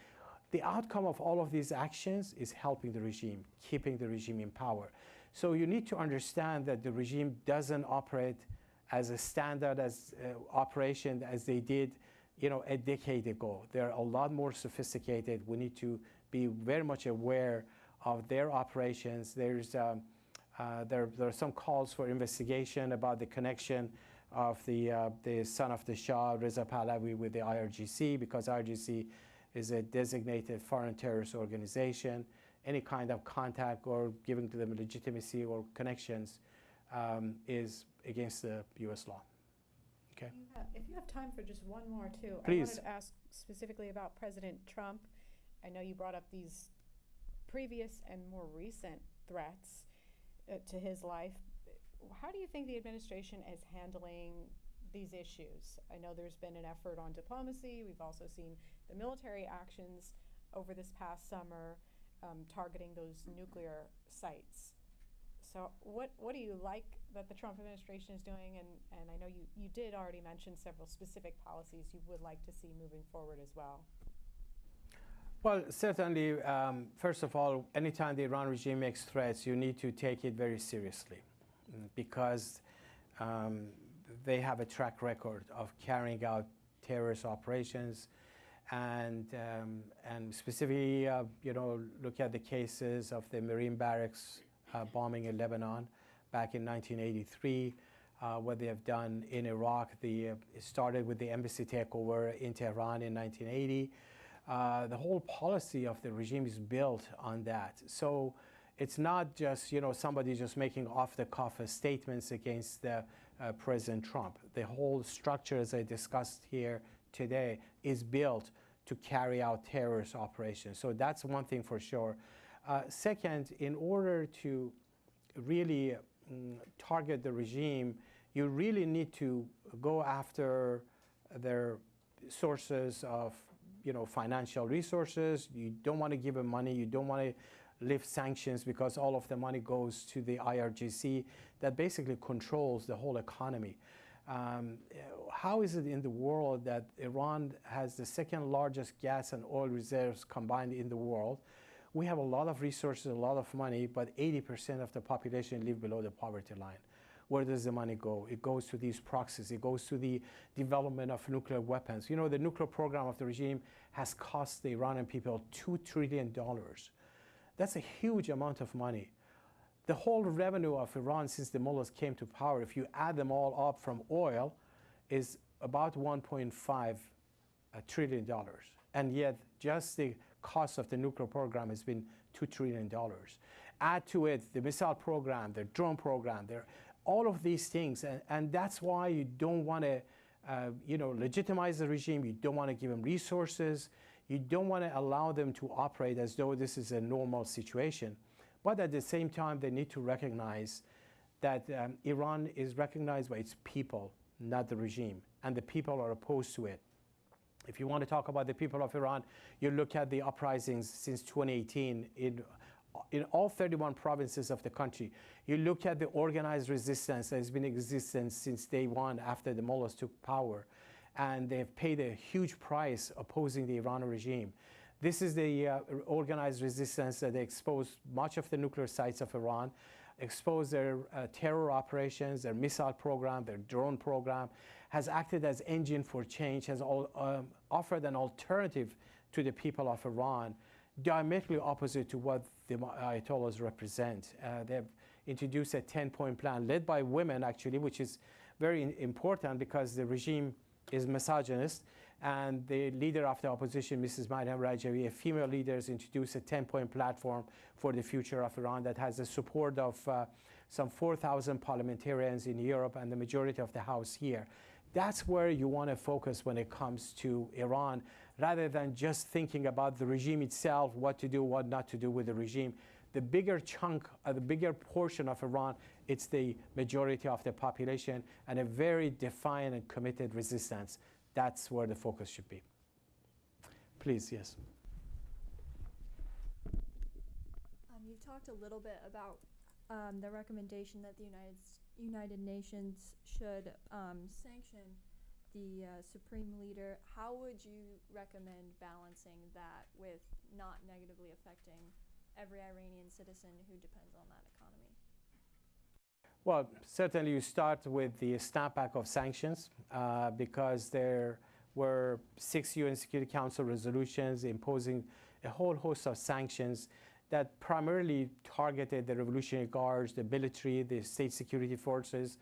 the outcome of all of these actions is helping the regime, keeping the regime in power. So you need to understand that the regime doesn't operate as a standard operation as they did, a decade ago. They're a lot more sophisticated. We need to be very much aware of their operations. There are some calls for investigation about the connection of the son of the Shah, Reza Pahlavi, with the IRGC, because IRGC is a designated foreign terrorist organization. Any kind of contact or giving to them legitimacy or connections is against the U.S. law. Okay. If you have time for just one more, too. Please. I wanted to ask specifically about President Trump. I know you brought up these previous and more recent threats to his life. How do you think the administration is handling these issues? I know there's been an effort on diplomacy. We've also seen the military actions over this past summer targeting those nuclear sites. So what do you like that the Trump administration is doing? And I know you did already mention several specific policies you would like to see moving forward as well. Well, certainly, first of all, anytime the Iran regime makes threats, you need to take it very seriously, because they have a track record of carrying out terrorist operations, and specifically, look at the cases of the Marine barracks bombing in Lebanon back in 1983, what they have done in Iraq. It started with the embassy takeover in Tehran in 1980. The whole policy of the regime is built on that. So it's not just somebody just making off-the-cuff statements against President Trump. The whole structure, as I discussed here today, is built to carry out terrorist operations. So that's one thing for sure. Second, in order to really target the regime, you really need to go after their sources of financial resources. You don't want to give them money. You don't want lift sanctions because all of the money goes to the IRGC that basically controls the whole economy. How is it in the world that Iran has the second largest gas and oil reserves combined in the world? We have a lot of resources, a lot of money, but 80% of the population live below the poverty line. Where does the money go? It goes to these proxies. It goes to the development of nuclear weapons. You know, the nuclear program of the regime has cost the Iranian people $2 trillion. That's a huge amount of money. The whole revenue of Iran since the mullahs came to power, if you add them all up from oil, is about $1.5 trillion. And yet, just the cost of the nuclear program has been $2 trillion. Add to it the missile program, the drone program, all of these things. And that's why you don't want to legitimize the regime. You don't want to give them resources. You don't want to allow them to operate as though this is a normal situation. But at the same time, they need to recognize that Iran is recognized by its people, not the regime, and the people are opposed to it. If you want to talk about the people of Iran, you look at the uprisings since 2018 in all 31 provinces of the country. You look at the organized resistance that has been in existence since day one after the mullahs took power, and they've paid a huge price opposing the Iranian regime. This is the organized resistance that exposed much of the nuclear sites of Iran, exposed their terror operations, their missile program, their drone program, has acted as engine for change, has offered an alternative to the people of Iran, diametrically opposite to what the Ayatollahs represent. They've introduced a 10-point plan led by women, actually, which is very important because the regime is misogynist. And the leader of the opposition, Mrs. Maryam Rajavi, a female leader, has introduced a 10-point platform for the future of Iran that has the support of some 4,000 parliamentarians in Europe and the majority of the House here. That's where you want to focus when it comes to Iran, rather than just thinking about the regime itself, what to do, what not to do with the regime. The bigger chunk, the bigger portion of Iran, it's the majority of the population and a very defiant and committed resistance. That's where the focus should be. Please, yes. You've talked a little bit about the recommendation that the United Nations should sanction the supreme leader. How would you recommend balancing that with not negatively affecting every Iranian citizen who depends on that economy? Well, certainly you start with the snapback of sanctions because there were 6 UN Security Council resolutions imposing a whole host of sanctions that primarily targeted the Revolutionary Guards, the military, the state security forces,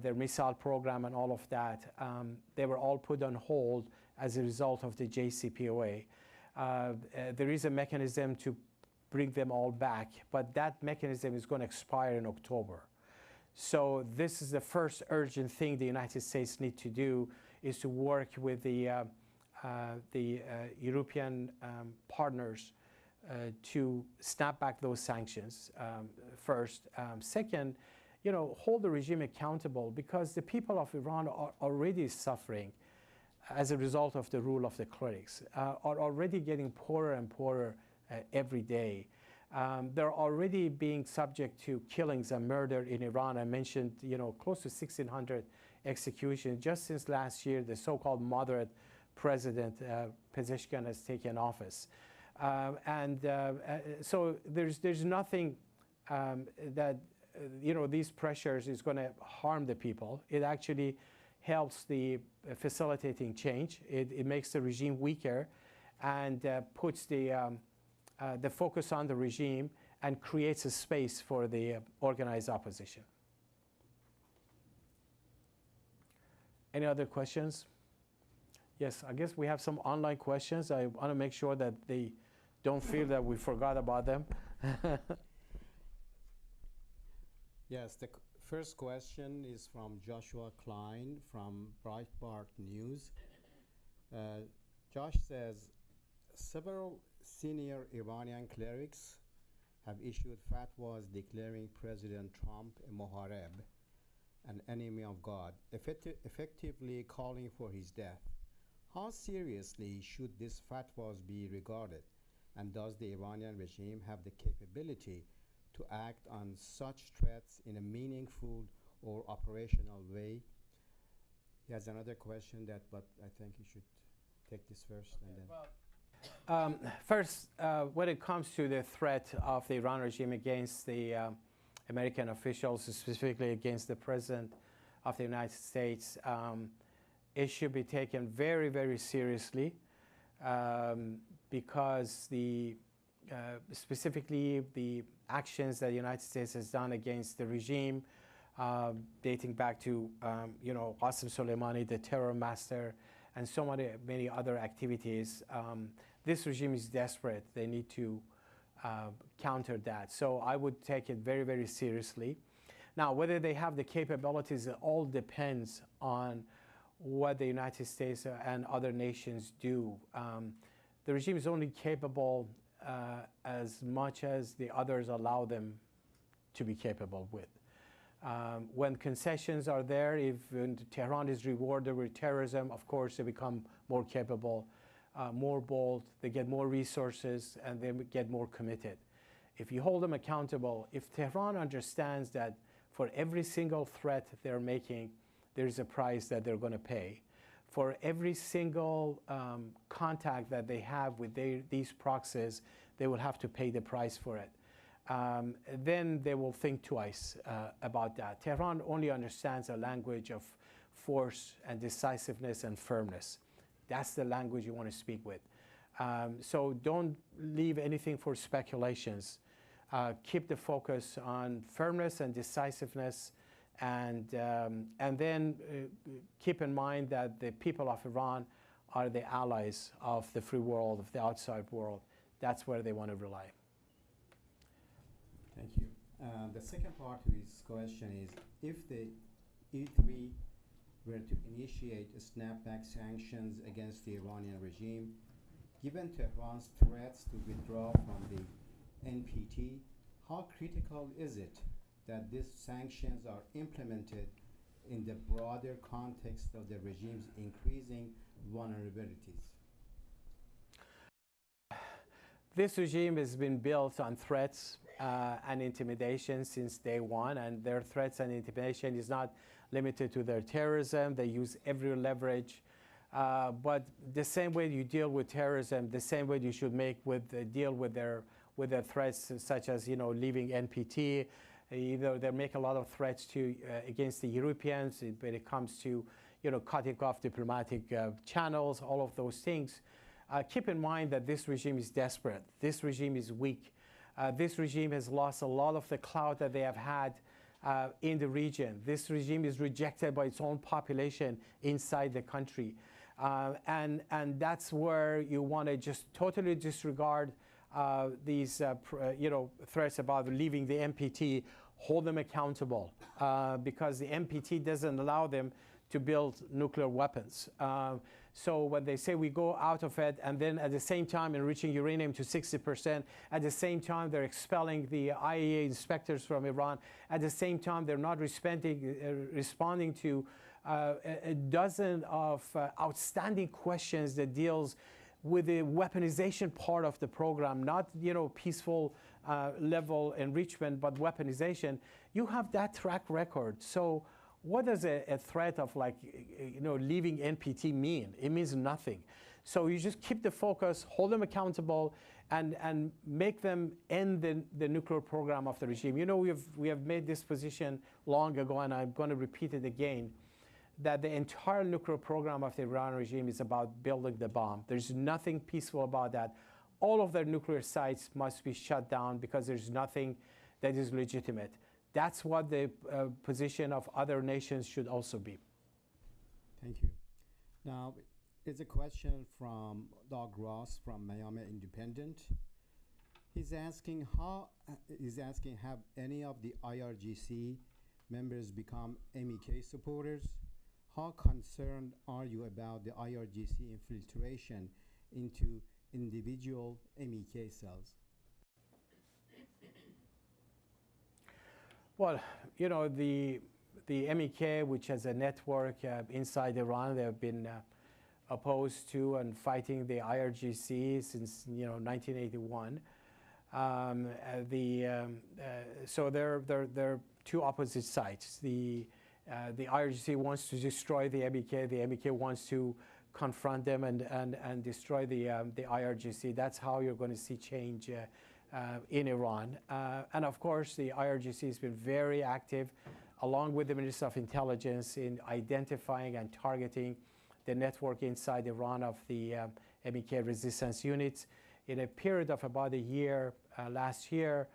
their missile program and all of that. They were all put on hold as a result of the JCPOA. There is a mechanism to bring them all back, but that mechanism is going to expire in October. So this is the first urgent thing the United States need to do, is to work with the European partners to snap back those sanctions first. Second, hold the regime accountable, because the people of Iran are already suffering as a result of the rule of the clerics, are already getting poorer and poorer every day. They're already being subject to killings and murder in Iran. I mentioned, close to 1,600 executions. Just since last year, the so-called moderate president, Pezeshkian, has taken office. So there's nothing that, these pressures is going to harm the people. It actually helps the facilitating change. It makes the regime weaker and puts the focus on the regime and creates a space for the organized opposition. Any other questions? Yes, I guess we have some online questions. I want to make sure that they don't feel that we forgot about them. Yes, the first question is from Joshua Klein from Breitbart News. Josh says, several senior Iranian clerics have issued fatwas declaring President Trump a Mohareb, an enemy of God, effectively calling for his death. How seriously should these fatwas be regarded? And does the Iranian regime have the capability to act on such threats in a meaningful or operational way? He has another question but I think you should take this first and then. First, when it comes to the threat of the Iran regime against the American officials, specifically against the President of the United States, it should be taken very, very seriously because specifically the actions that the United States has done against the regime, dating back to Qasem Soleimani, the terror master, and so many other activities. This regime is desperate. They need to counter that. So I would take it very, very seriously. Now, whether they have the capabilities, it all depends on what the United States and other nations do. The regime is only capable as much as the others allow them to be capable with. When concessions are there, if Tehran is rewarded with terrorism, of course they become more capable, more bold, they get more resources, and they get more committed. If you hold them accountable, if Tehran understands that for every single threat they're making, there's a price that they're going to pay. For every single contact that they have with these proxies, they will have to pay the price for it. Then they will think twice about that. Tehran only understands a language of force and decisiveness and firmness. That's the language you want to speak with. So don't leave anything for speculations. Keep the focus on firmness and decisiveness, and then keep in mind that the people of Iran are the allies of the free world, of the outside world. That's where they want to rely. Thank you. The second part of his question is, if the E3 were to initiate snapback sanctions against the Iranian regime, given Tehran's threats to withdraw from the NPT, how critical is it that these sanctions are implemented in the broader context of the regime's increasing vulnerabilities? This regime has been built on threats and intimidation since day one, and their threats and intimidation is not limited to their terrorism. They use every leverage. But the same way you deal with terrorism, the same way you should deal with their threats, such as leaving NPT. They make a lot of threats against the Europeans when it comes to cutting off diplomatic channels, all of those things. Keep in mind that this regime is desperate. This regime is weak. This regime has lost a lot of the clout that they have had in the region. This regime is rejected by its own population inside the country. And that's where you want to just totally disregard these threats about leaving the NPT, hold them accountable, because the NPT doesn't allow them to build nuclear weapons. So when they say we go out of it, and then at the same time enriching uranium to 60%, at the same time they're expelling the IAEA inspectors from Iran, at the same time they're not responding to a dozen of outstanding questions that deals with the weaponization part of the program, not peaceful level enrichment, but weaponization. You have that track record. So what does a threat of leaving NPT mean? It means nothing. So you just keep the focus, hold them accountable, and make them end the nuclear program of the regime. We have made this position long ago, and I'm going to repeat it again, that the entire nuclear program of the Iranian regime is about building the bomb. There's nothing peaceful about that. All of their nuclear sites must be shut down because there's nothing that is legitimate. That's what the position of other nations should also be. Thank you. Now, it's a question from Doug Ross from Miami Independent. He's asking, have any of the IRGC members become MEK supporters? How concerned are you about the IRGC infiltration into individual MEK cells? Well, the MEK, which has a network inside Iran, they have been opposed to and fighting the IRGC since 1981. So they're two opposite sides. The IRGC wants to destroy the MEK. The MEK wants to confront them and destroy the IRGC. That's how you're going to see change in Iran. And of course, the IRGC has been very active, along with the Minister of Intelligence, in identifying and targeting the network inside Iran of the MEK resistance units. In a period of about a year, last year,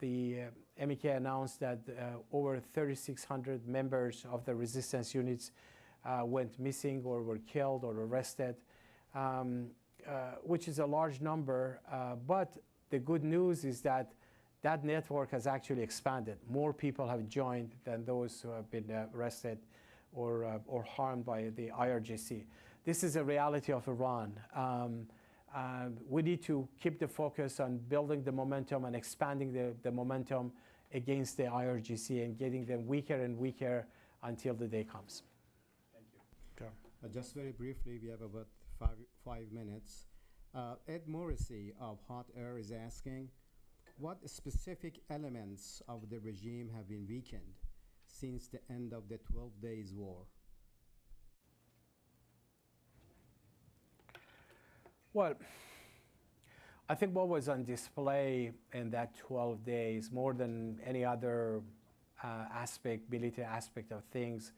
the MEK announced that over 3,600 members of the resistance units went missing or were killed or arrested, which is a large number. But the good news is that that network has actually expanded. More people have joined than those who have been arrested or harmed by the IRGC. This is a reality of Iran. We need to keep the focus on building the momentum and expanding the momentum against the IRGC and getting them weaker and weaker until the day comes. Thank you. Sure. Just very briefly, we have about five minutes. Ed Morrissey of Hot Air is asking, what specific elements of the regime have been weakened since the end of the 12 days war? Well, I think what was on display in that 12 days, more than any other military aspect of things,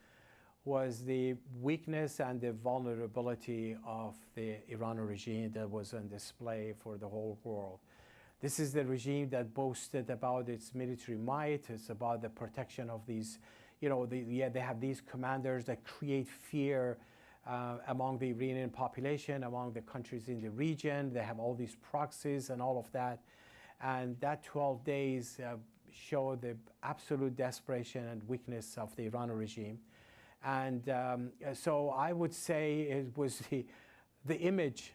was the weakness and the vulnerability of the Iranian regime that was on display for the whole world. This is the regime that boasted about its military might. It's about the protection of these, they have these commanders that create fear among the Iranian population, among the countries in the region. They have all these proxies and all of that. And that 12 days showed the absolute desperation and weakness of the Iranian regime. And so I would say it was the image,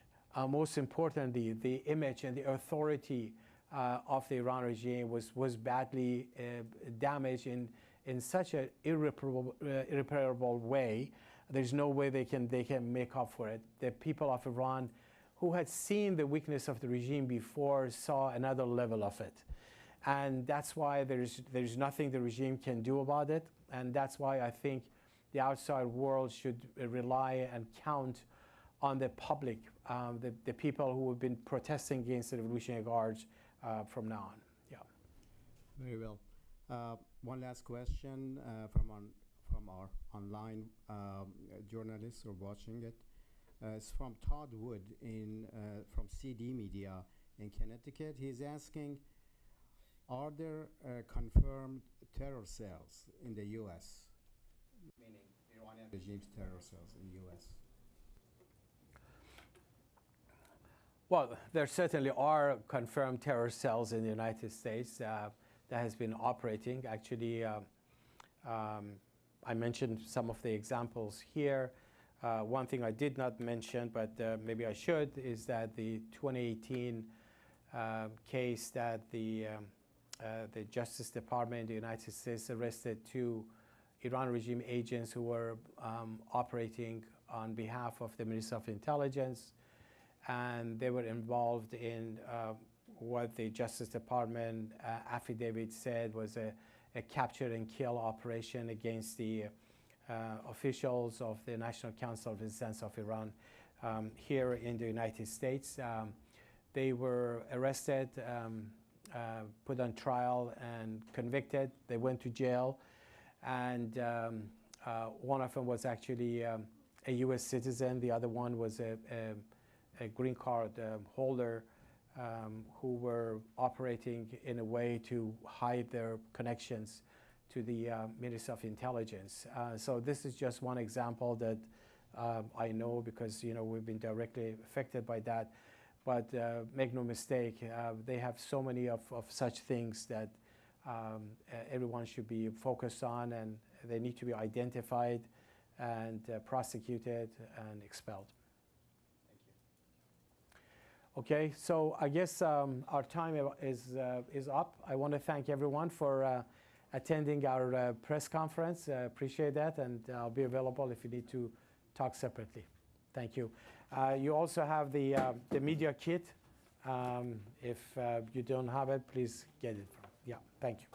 most importantly, the image and the authority of the Iranian regime was badly damaged in such an irreparable way. There's no way they can make up for it. The people of Iran who had seen the weakness of the regime before saw another level of it. And that's why there's nothing the regime can do about it. And that's why I think the outside world should rely and count on the public, the people who have been protesting against the Revolutionary Guards from now on. Yeah. Very well. One last question from our online journalists who are watching it. It's from Todd Wood from CD Media in Connecticut. He's asking, are there confirmed terror cells in the U.S.? Meaning Iranian regime's terror cells in the U.S. Well, there certainly are confirmed terror cells in the United States that has been operating. Actually, I mentioned some of the examples here. One thing I did not mention, but maybe I should, is that the 2018 case that the Justice Department in the United States arrested two Iran regime agents who were operating on behalf of the Minister of Intelligence, and they were involved in what the Justice Department affidavit said was a capture and kill operation against the officials of the National Council of Dissidents of Iran here in the United States. They were arrested, put on trial, and convicted. They went to jail. And one of them was actually a U.S. citizen. The other one was a green card holder who were operating in a way to hide their connections to the Ministry of Intelligence. So this is just one example that I know because we've been directly affected by that. But make no mistake, they have so many of such things that everyone should be focused on, and they need to be identified and prosecuted and expelled. Thank you. Okay, so I guess our time is up. I want to thank everyone for attending our press conference. Appreciate that, and I'll be available if you need to talk separately. Thank you. You also have the media kit. If you don't have it, please get it from. Yeah, thank you.